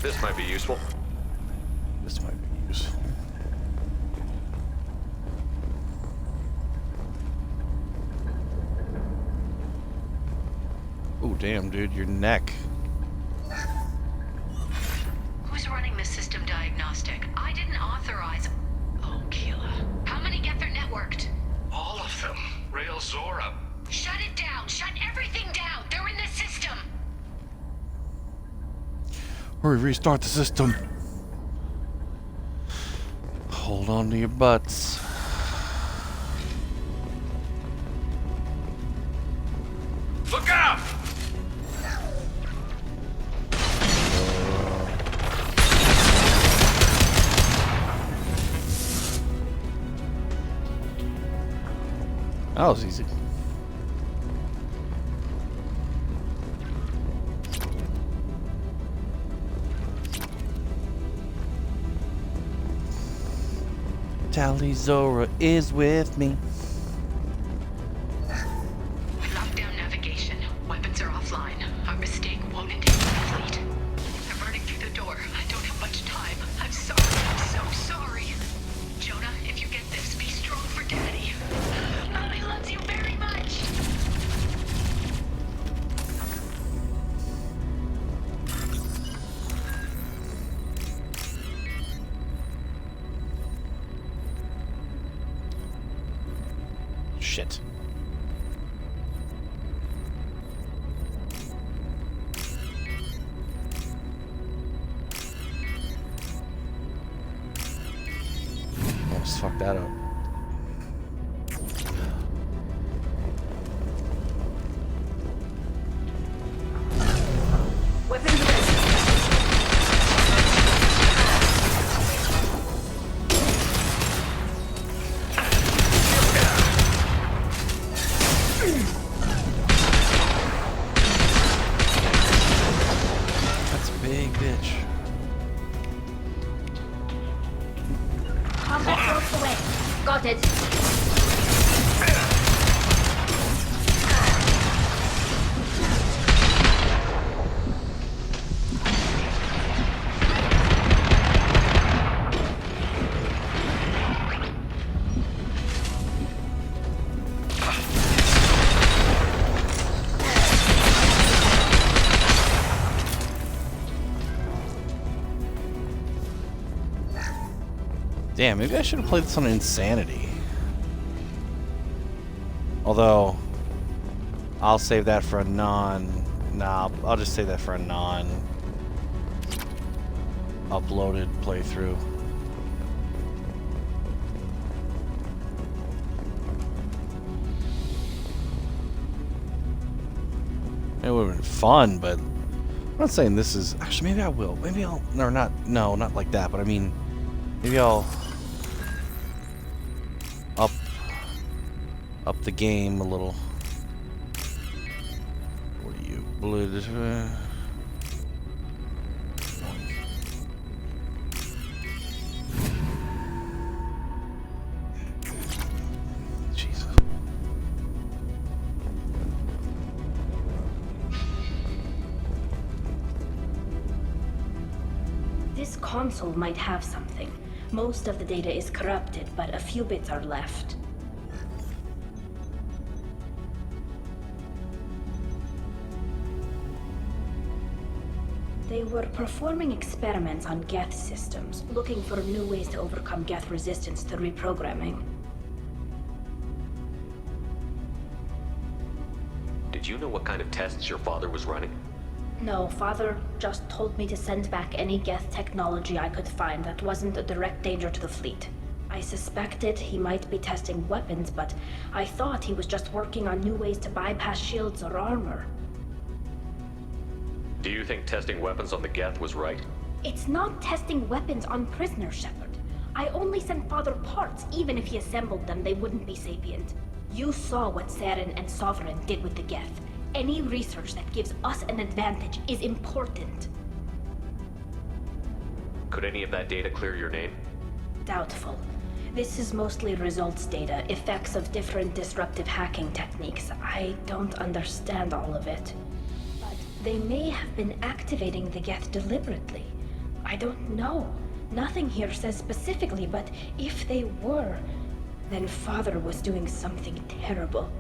This might be useful. This might be useful. Oh, damn, dude, your neck. Who's running the system diagnostic? I didn't authorize... Oh, Keela. How many get their networked? All of them. Rail Zora. Shut it down! Shut everything down! They're in the system! Hurry, restart the system. Hold on to your butts. That was easy. Tali Zora is with me. Lockdown navigation. Weapons are offline. Our mistake won't endanger the fleet. They're burning through the door. I don't have much time. I'm sorry. I'm so sorry. Jonah, if you get this, be strong for Daddy. Mommy loves you very much. Shit. Almost fucked that up. Weapons ready. That's a big bitch. Combat ropes away. Got it. Damn, maybe I should have played this on Insanity. Although, I'll save that for a Nah, I'll just save that for a uploaded playthrough. It would have been fun, but I'm not saying this is... Actually, maybe I will. Maybe I'll... Or not... No, not like that, but I mean... Maybe I'll... Up the game a little. What are you? Blood... Jesus. This console might have something. Most of the data is corrupted, but a few bits are left. They were performing experiments on Geth systems, looking for new ways to overcome Geth resistance to reprogramming. Did you know what kind of tests your father was running? No, Father just told me to send back any Geth technology I could find that wasn't a direct danger to the fleet. I suspected he might be testing weapons, but I thought he was just working on new ways to bypass shields or armor. Do you think testing weapons on the Geth was right? It's not testing weapons on prisoners, Shepard. I only sent Father parts. Even if he assembled them, they wouldn't be sapient. You saw what Saren and Sovereign did with the Geth. Any research that gives us an advantage is important. Could any of that data clear your name? Doubtful. This is mostly results data, effects of different disruptive hacking techniques. I don't understand all of it. But they may have been activating the Geth deliberately. I don't know. Nothing here says specifically, but if they were, then Father was doing something terrible.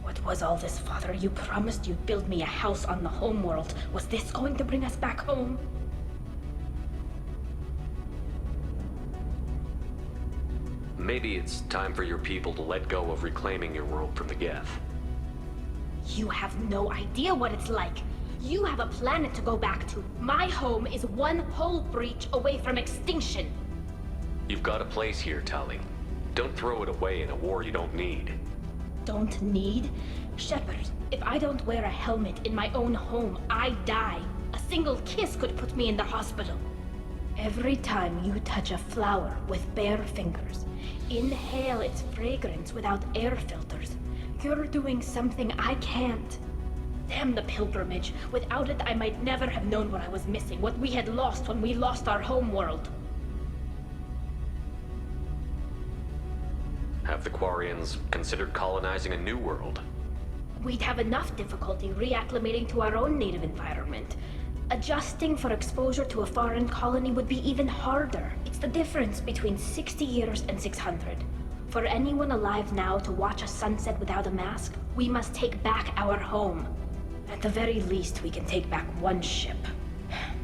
What was all this, Father? You promised you'd build me a house on the homeworld. Was this going to bring us back home? Maybe it's time for your people to let go of reclaiming your world from the Geth. You have no idea what it's like. You have a planet to go back to. My home is one hull breach away from extinction. You've got a place here, Tali. Don't throw it away in a war you don't need. Don't need? Shepard, if I don't wear a helmet in my own home, I die. A single kiss could put me in the hospital. Every time you touch a flower with bare fingers, inhale its fragrance without air filters, you're doing something I can't. Damn the pilgrimage. Without it, I might never have known what I was missing, what we had lost when we lost our home world. Have the Quarians considered colonizing a new world? We'd have enough difficulty reacclimating to our own native environment. Adjusting for exposure to a foreign colony would be even harder. It's the difference between 60 years and 600. For anyone alive now to watch a sunset without a mask, we must take back our home. At the very least, we can take back one ship.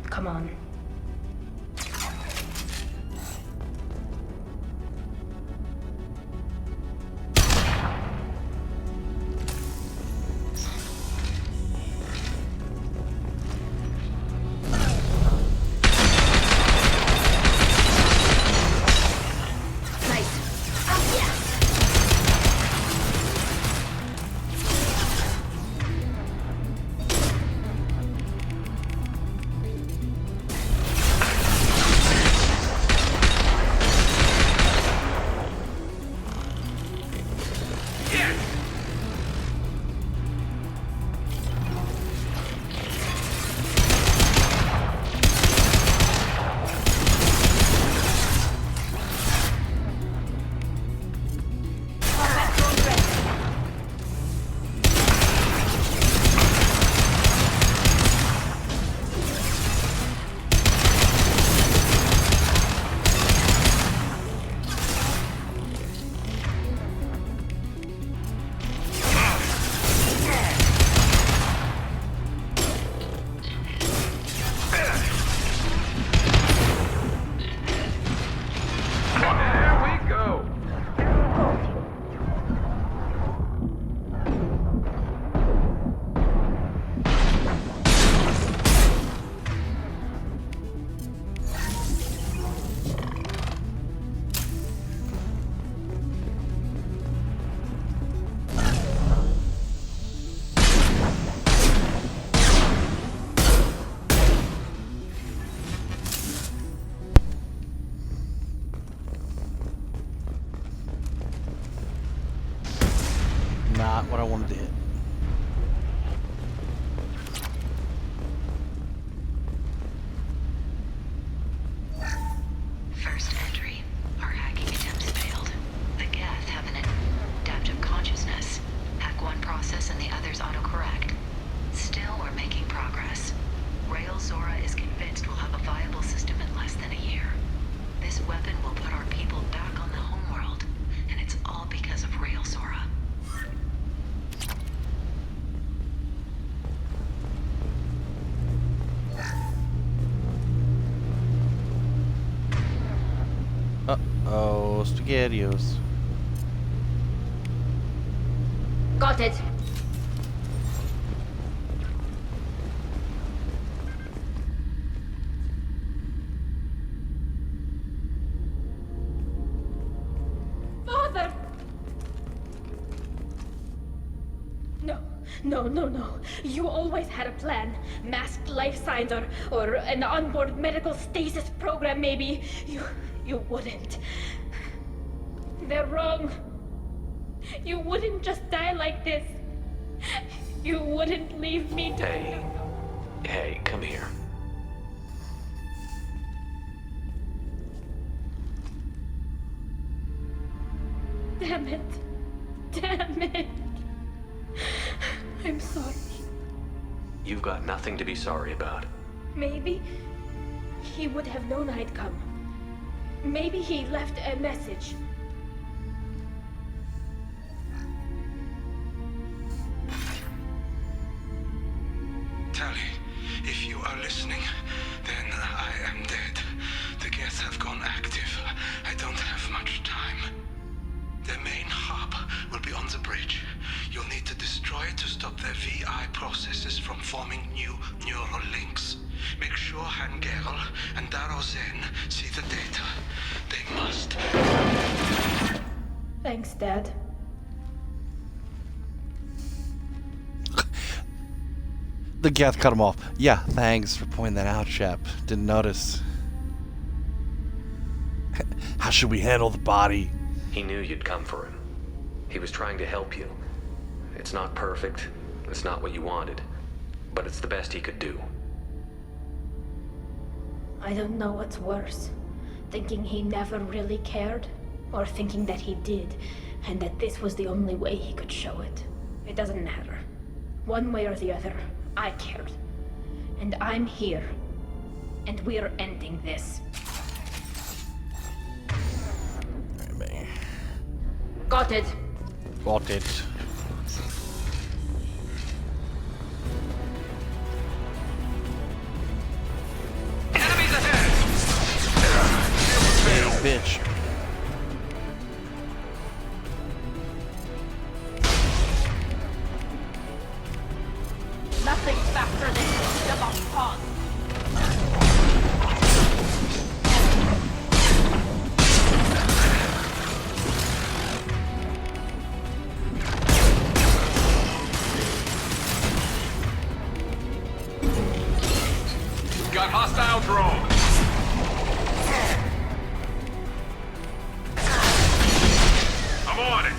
Come on. Not what I wanted to hit. First entry. Our hacking attempts failed. The Geth have an adaptive consciousness. Hack one process and the others autocorrect. Still, we're making progress. Rail Zora is convinced we'll have a viable system in less than a year. This weapon will put our people back on the homeworld, and it's all because of Rail Zora. Uh-oh, SpaghettiOs. Got it. Father! No. You always had a plan. Masked life signs or an onboard medical stasis program, maybe. You wouldn't. They're wrong. You wouldn't just die like this. You wouldn't leave me to... Hey, come here. Damn it. I'm sorry. You've got nothing to be sorry about. Maybe he would have known I'd come. Maybe he left a message. Tali, if you are listening, then I am dead. The Geth have gone active. I don't have much time. Their main hub will be on the bridge. You'll need to destroy it to stop their VI processes from forming new neural links. Make sure Hangerl and Darozen see the data. They must. Thanks, Dad. The Geth cut him off. Yeah, thanks for pointing that out, chap. Didn't notice. How should we handle the body? He knew you'd come for him. He was trying to help you. It's not perfect. It's not what you wanted. But it's the best he could do. I don't know what's worse. Thinking he never really cared, or thinking that he did, and that this was the only way he could show it. It doesn't matter. One way or the other, I cared. And I'm here. And we're ending this. Got it. Got it. Hey, bitch. Nothing faster than the boss pause. Got hostile drone. I'm on it.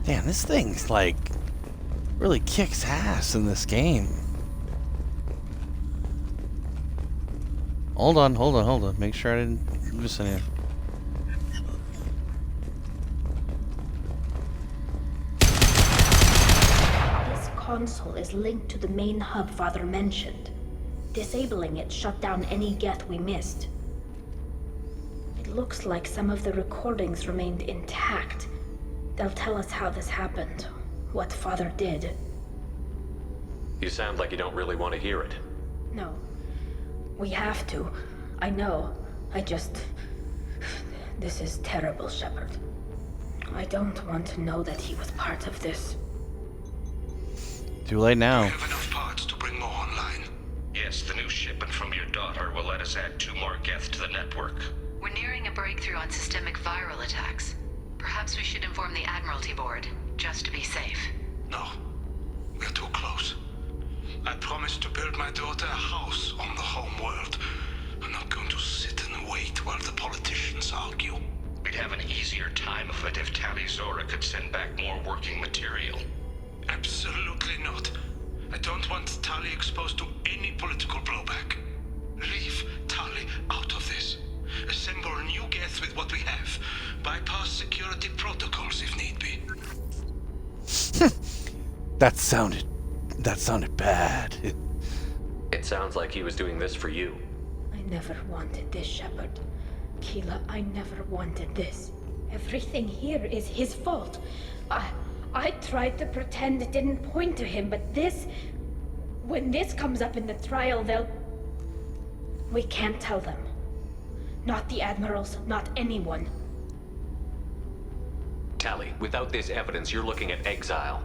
Damn, this thing's like really kicks ass in this game. Hold on. Make sure I didn't miss any. This console is linked to the main hub Father mentioned. Disabling it shut down any Geth we missed. It looks like some of the recordings remained intact. They'll tell us how this happened, what Father did. You sound like you don't really want to hear it. No. We have to. I know. This is terrible, Shepard. I don't want to know that he was part of this. Too late now. We have enough parts to bring more online. Yes, the new shipment from your daughter will let us add 2 more Geth to the network. We're nearing a breakthrough on systemic viral attacks. Perhaps we should inform the Admiralty Board, just to be safe. No. We're too close. I promised to build my daughter a house on the home world. I'm not going to sit and wait while the politicians argue. We'd have an easier time of it if Tali Zora could send back more working material. Absolutely not. I don't want Tali exposed to any political blowback. Leave Tali out of this. Assemble new Geth with what we have. Bypass security protocols if need be. That sounded bad. It sounds like he was doing this for you. I never wanted this, Shepard. Keela, I never wanted this. Everything here is his fault. I tried to pretend it didn't point to him, but this... When this comes up in the trial, they'll... We can't tell them. Not the Admirals, not anyone. Tali, without this evidence, you're looking at exile.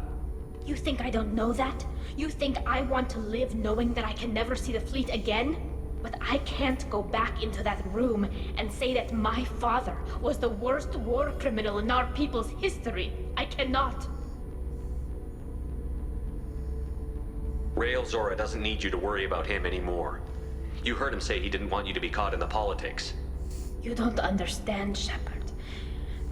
You think I don't know that? You think I want to live knowing that I can never see the fleet again? But I can't go back into that room and say that my father was the worst war criminal in our people's history. I cannot. Rael Zora doesn't need you to worry about him anymore. You heard him say he didn't want you to be caught in the politics. You don't understand, Shepard.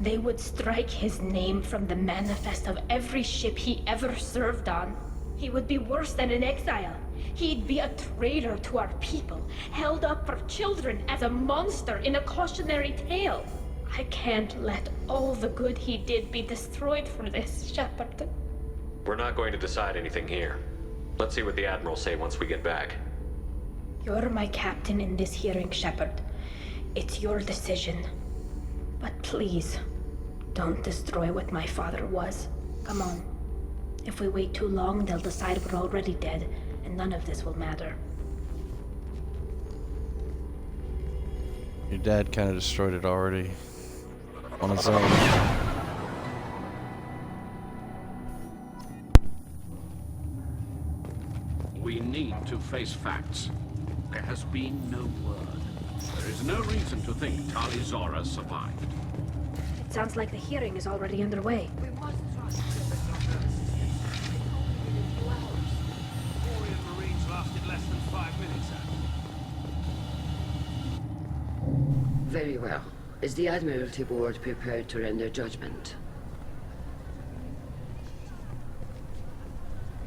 They would strike his name from the manifest of every ship he ever served on. He would be worse than an exile. He'd be a traitor to our people, held up for children as a monster in a cautionary tale. I can't let all the good he did be destroyed for this, Shepard. We're not going to decide anything here. Let's see what the Admirals say once we get back. You're my captain in this hearing, Shepard. It's your decision. But please, don't destroy what my father was. Come on. If we wait too long, they'll decide we're already dead, and none of this will matter. Your dad kind of destroyed it already. On his own. We need to face facts. There has been no word. There is no reason to think Tali Zora survived. It sounds like the hearing is already underway. We must trust Shepard, Doctor. It only been 2 hours. Quarian Marines lasted less than 5 minutes, Very well. Is the Admiralty Board prepared to render judgment?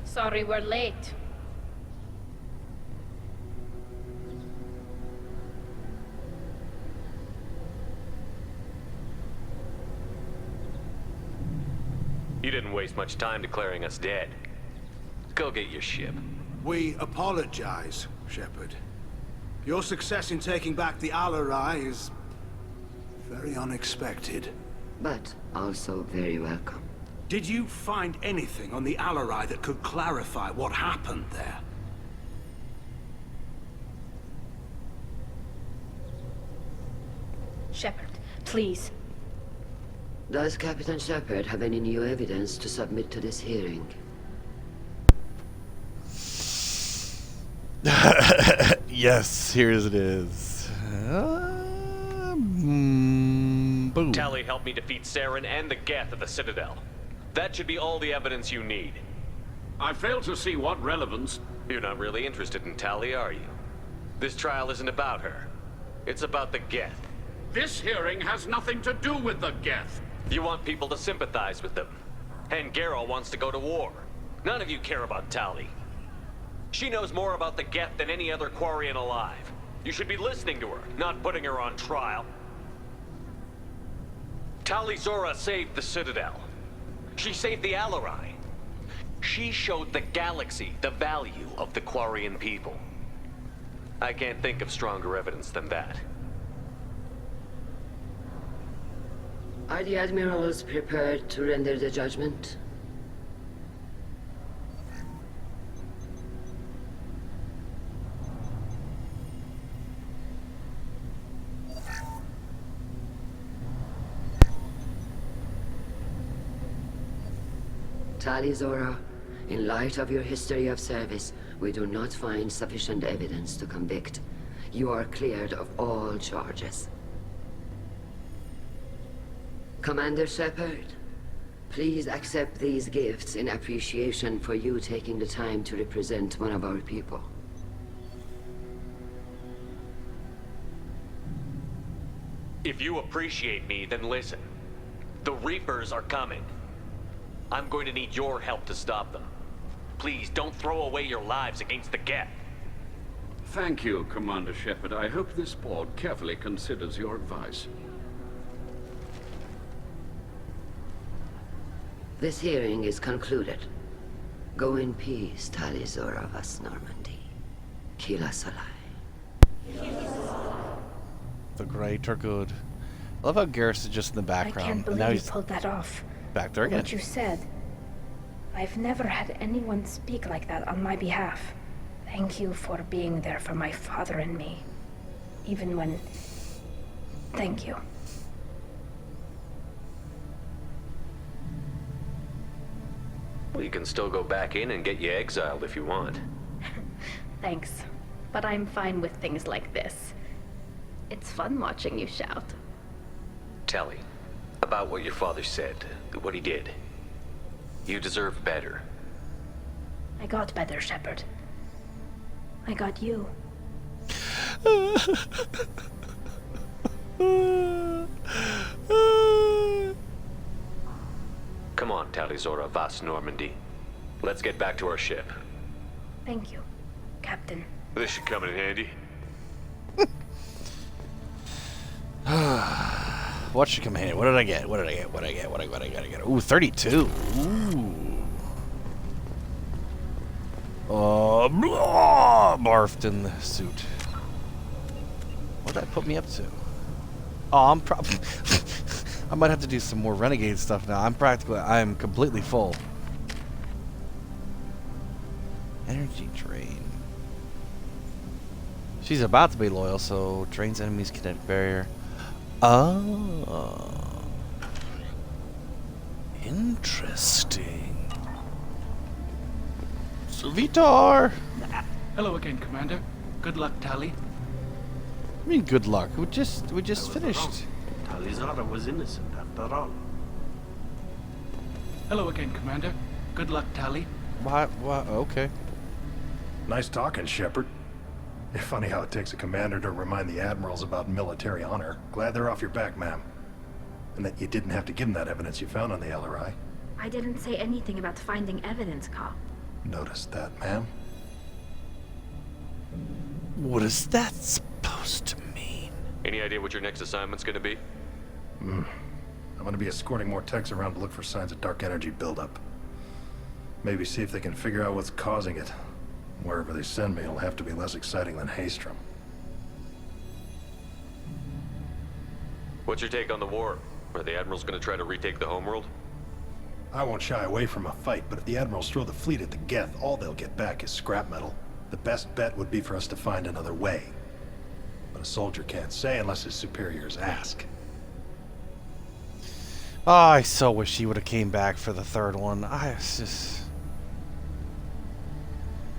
Sorry we're late. You didn't waste much time declaring us dead. Go get your ship. We apologize, Shepard. Your success in taking back the Alarai is very unexpected. But also very welcome. Did you find anything on the Alarai that could clarify what happened there? Shepard, please. Does Captain Shepard have any new evidence to submit to this hearing? Yes, here it is. Boom. Tali helped me defeat Saren and the Geth at the Citadel. That should be all the evidence you need. I fail to see what relevance... You're not really interested in Tali, are you? This trial isn't about her. It's about the Geth. This hearing has nothing to do with the Geth. You want people to sympathize with them. And Garrow wants to go to war. None of you care about Tali. She knows more about the Geth than any other Quarian alive. You should be listening to her, not putting her on trial. Tali Zora saved the Citadel. She saved the Alarai. She showed the galaxy the value of the Quarian people. I can't think of stronger evidence than that. Are the admirals prepared to render the judgment? Tali Zora, in light of your history of service, we do not find sufficient evidence to convict. You are cleared of all charges. Commander Shepard, please accept these gifts in appreciation for you taking the time to represent one of our people. If you appreciate me, then listen. The Reapers are coming. I'm going to need your help to stop them. Please, don't throw away your lives against the Geth. Thank you, Commander Shepard. I hope this board carefully considers your advice. This hearing is concluded. Go in peace, Tali Zora Vas Normandy. Kila Salai. The great are good. I love how Garrus is just in the background. I can't and believe now you he's pulled that off. back there again. What you said. I've never had anyone speak like that on my behalf. Thank you for being there for my father and me. Even when... Thank you. Well, you can still go back in and get you exiled if you want. Thanks. But I'm fine with things like this. It's fun watching you shout. Tali, about what your father said, what he did. You deserve better. I got better, Shepard. I got you. Come on, Tali Zora Vas Normandy. Let's get back to our ship. Thank you, Captain. This should come in handy. What should come in? What did I get? What did I get? What did I get? What did I get? Ooh, 32. Ooh. Barfed in the suit. What did that put me up to? Oh, I'm probably... I might have to do some more Renegade stuff now. I'm completely full. Energy drain. She's about to be loyal, so drains enemies' kinetic barrier. Oh. Interesting. Servitor! Hello again, Commander. Good luck, Tali. I mean, good luck. We just finished. Tali Zora was innocent after all. Hello again, Commander. Good luck, Tali. What? Okay. Nice talking, Shepard. Funny how it takes a commander to remind the admirals about military honor. Glad they're off your back, ma'am. And that you didn't have to give them that evidence you found on the LRI. I didn't say anything about finding evidence, Carl. Noticed that, ma'am. What is that supposed to mean? Any idea what your next assignment's gonna be? I'm gonna be escorting more techs around to look for signs of dark energy buildup. Maybe see if they can figure out what's causing it. Wherever they send me, it'll have to be less exciting than Haystrom. What's your take on the war? Are the admirals gonna try to retake the homeworld? I won't shy away from a fight, but if the admirals throw the fleet at the Geth, all they'll get back is scrap metal. The best bet would be for us to find another way. But a soldier can't say unless his superiors ask. Oh, I so wish he would have came back for the third one.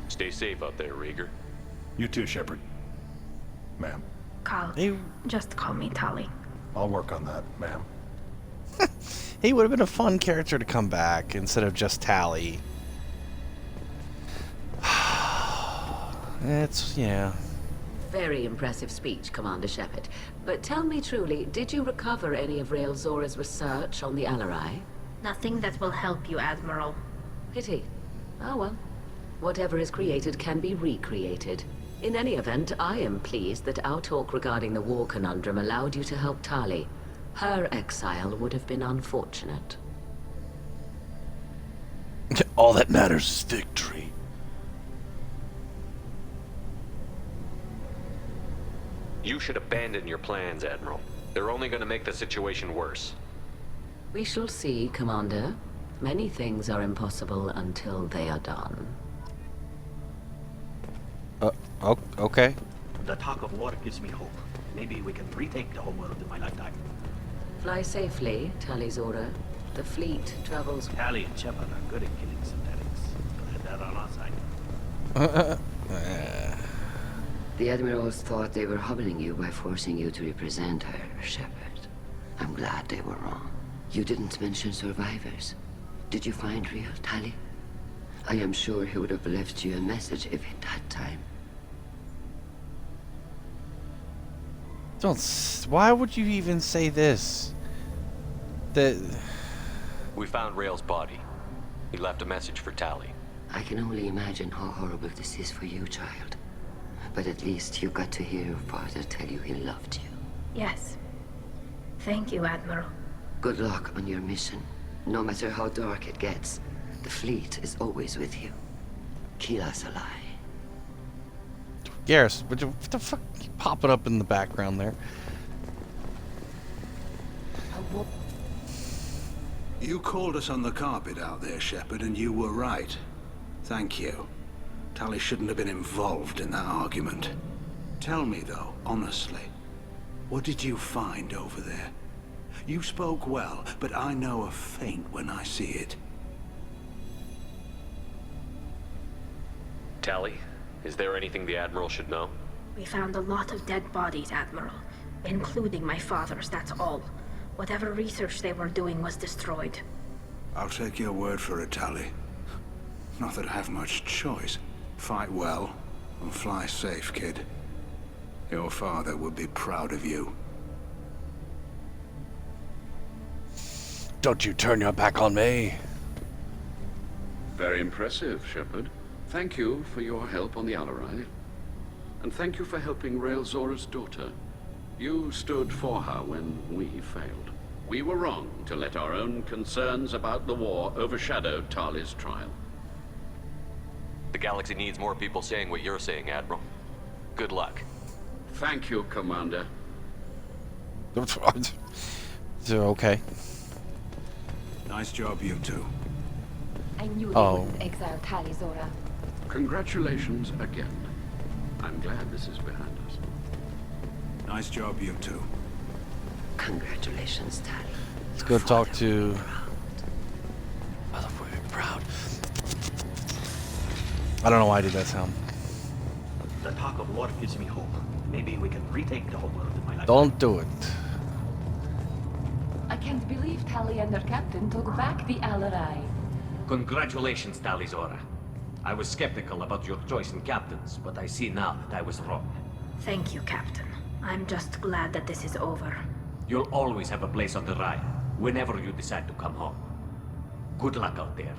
Stay safe out there, Rieger. You too, Shepard. Ma'am. Carl, just call me Tali. I'll work on that, ma'am. He would have been a fun character to come back instead of just Tali. Yeah. Very impressive speech, Commander Shepard. But tell me truly, did you recover any of Rael Zora's research on the Alarai? Nothing that will help you, Admiral. Pity. Oh well. Whatever is created can be recreated. In any event, I am pleased that our talk regarding the war conundrum allowed you to help Tali. Her exile would have been unfortunate. All that matters is victory. You should abandon your plans, Admiral. They're only gonna make the situation worse. We shall see, Commander. Many things are impossible until they are done. Okay. The talk of war gives me hope. Maybe we can retake the homeworld in my lifetime. Fly safely, Tali Zora. The fleet travels... Tali and Shepard are good at killing synthetics. Glad they're on our side. The admirals thought they were humbling you by forcing you to represent her, Shepard. I'm glad they were wrong. You didn't mention survivors. Did you find real Tali? I am sure he would have left you a message if he'd had time. Why would you even say this? We found Rael's body. He left a message for Tali. I can only imagine how horrible this is for you, child. But at least you got to hear your father tell you he loved you. Yes. Thank you, Admiral. Good luck on your mission. No matter how dark it gets, the fleet is always with you. Kila's alive. Garrus, what the fuck popping up in the background there? You called us on the carpet out there, Shepard, and you were right. Thank you. Tali shouldn't have been involved in that argument. Tell me, though, honestly, what did you find over there? You spoke well, but I know a feint when I see it. Tali, is there anything the Admiral should know? We found a lot of dead bodies, Admiral. Including my father's, that's all. Whatever research they were doing was destroyed. I'll take your word for it, Tali. Not that I have much choice. Fight well, and fly safe, kid. Your father would be proud of you. Don't you turn your back on me. Very impressive, Shepard. Thank you for your help on the Alarai. And thank you for helping Rael Zora's daughter. You stood for her when we failed. We were wrong to let our own concerns about the war overshadow Tali's trial. The galaxy needs more people saying what you're saying, Admiral. Good luck. Thank you, Commander. Okay. Nice job, you two. I knew they wouldn't exile Tali Zora. Congratulations again. I'm glad this is behind us. Nice job, you two. Congratulations, Tali. Let's go talk to... Mother would be proud. I don't know why I did that sound. The talk of war gives me hope. Maybe we can retake the whole world in my life. Don't do it. I can't believe Tali and their captain took back the Alarai. Congratulations, Tali Zora. I was skeptical about your choice in captains, but I see now that I was wrong. Thank you, Captain. I'm just glad that this is over. You'll always have a place on the ride, whenever you decide to come home. Good luck out there.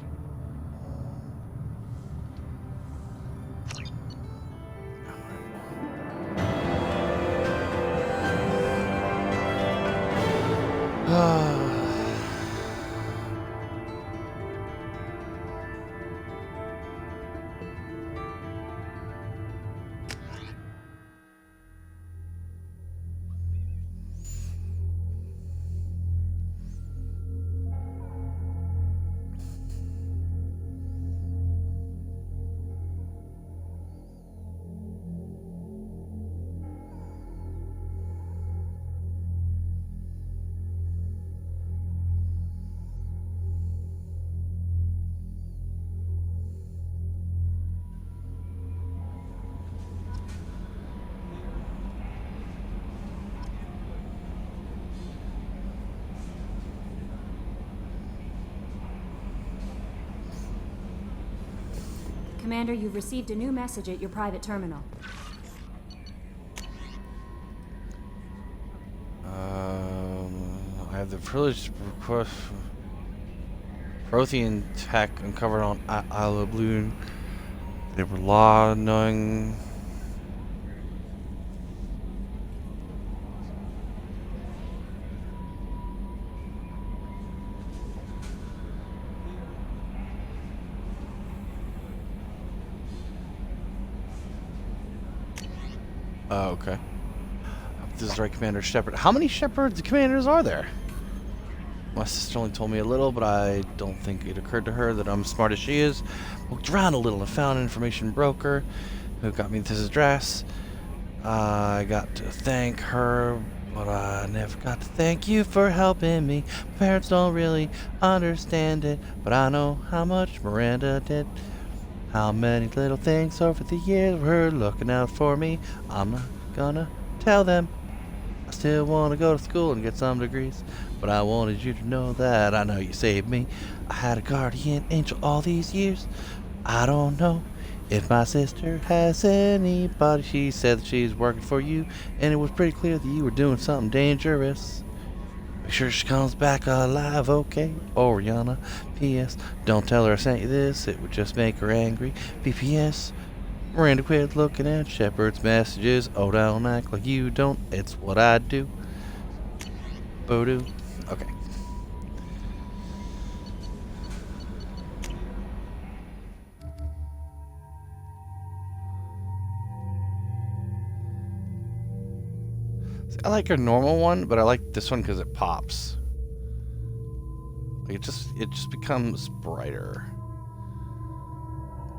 Commander, you've received a new message at your private terminal. I have the privilege to request Prothean tech uncovered on Isle of Bloon. They were law knowing. Oh, okay. This is right, Commander Shepard. How many Shepards commanders are there? My sister only told me a little, but I don't think it occurred to her that I'm as smart as she is. Looked around a little and found an information broker who got me this address. I got to thank her, but I never got to thank you for helping me. My parents don't really understand it, but I know how much Miranda did. How many little things over the years were looking out for me. I'm not gonna tell them. I still want to go to school and get some degrees, but I wanted you to know that I know you saved me. I had a guardian angel all these years. I don't know if my sister has anybody. She said that she's working for you, and it was pretty clear that you were doing something dangerous. Make sure she comes back alive, okay? Oriana. P.S. Don't tell her I sent you this, it would just make her angry. P.P.S. Miranda, quit looking at Shepard's messages. Oh, don't act like you don't. It's what I do. Bodoo. Okay. See, I like her normal one, but I like this one because it pops. Like it just becomes brighter.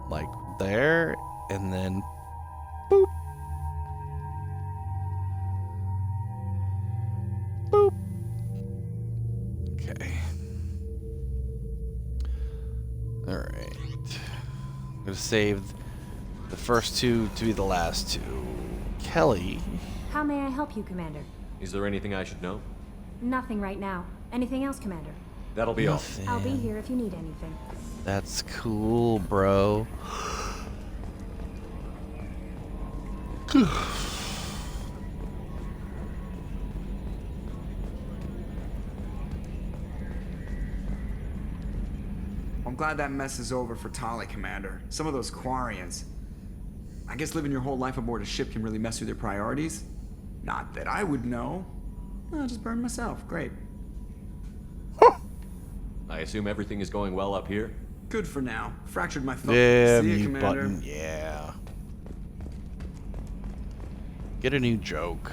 Like there, and then boop. Boop. Okay. Alright. I'm gonna save the first two to be the last two. Kelly. How may I help you, Commander? Is there anything I should know? Nothing right now. Anything else, Commander? That'll be all. I'll be here if you need anything. That's cool, bro. I'm glad that mess is over for Tali, Commander. Some of those Quarians. I guess living your whole life aboard a ship can really mess with your priorities. Not that I would know. I'll just burn myself. Great. I assume everything is going well up here? Good for now. Fractured my thumb. Yeah, See you, mute Commander. button. Yeah. Get a new joke.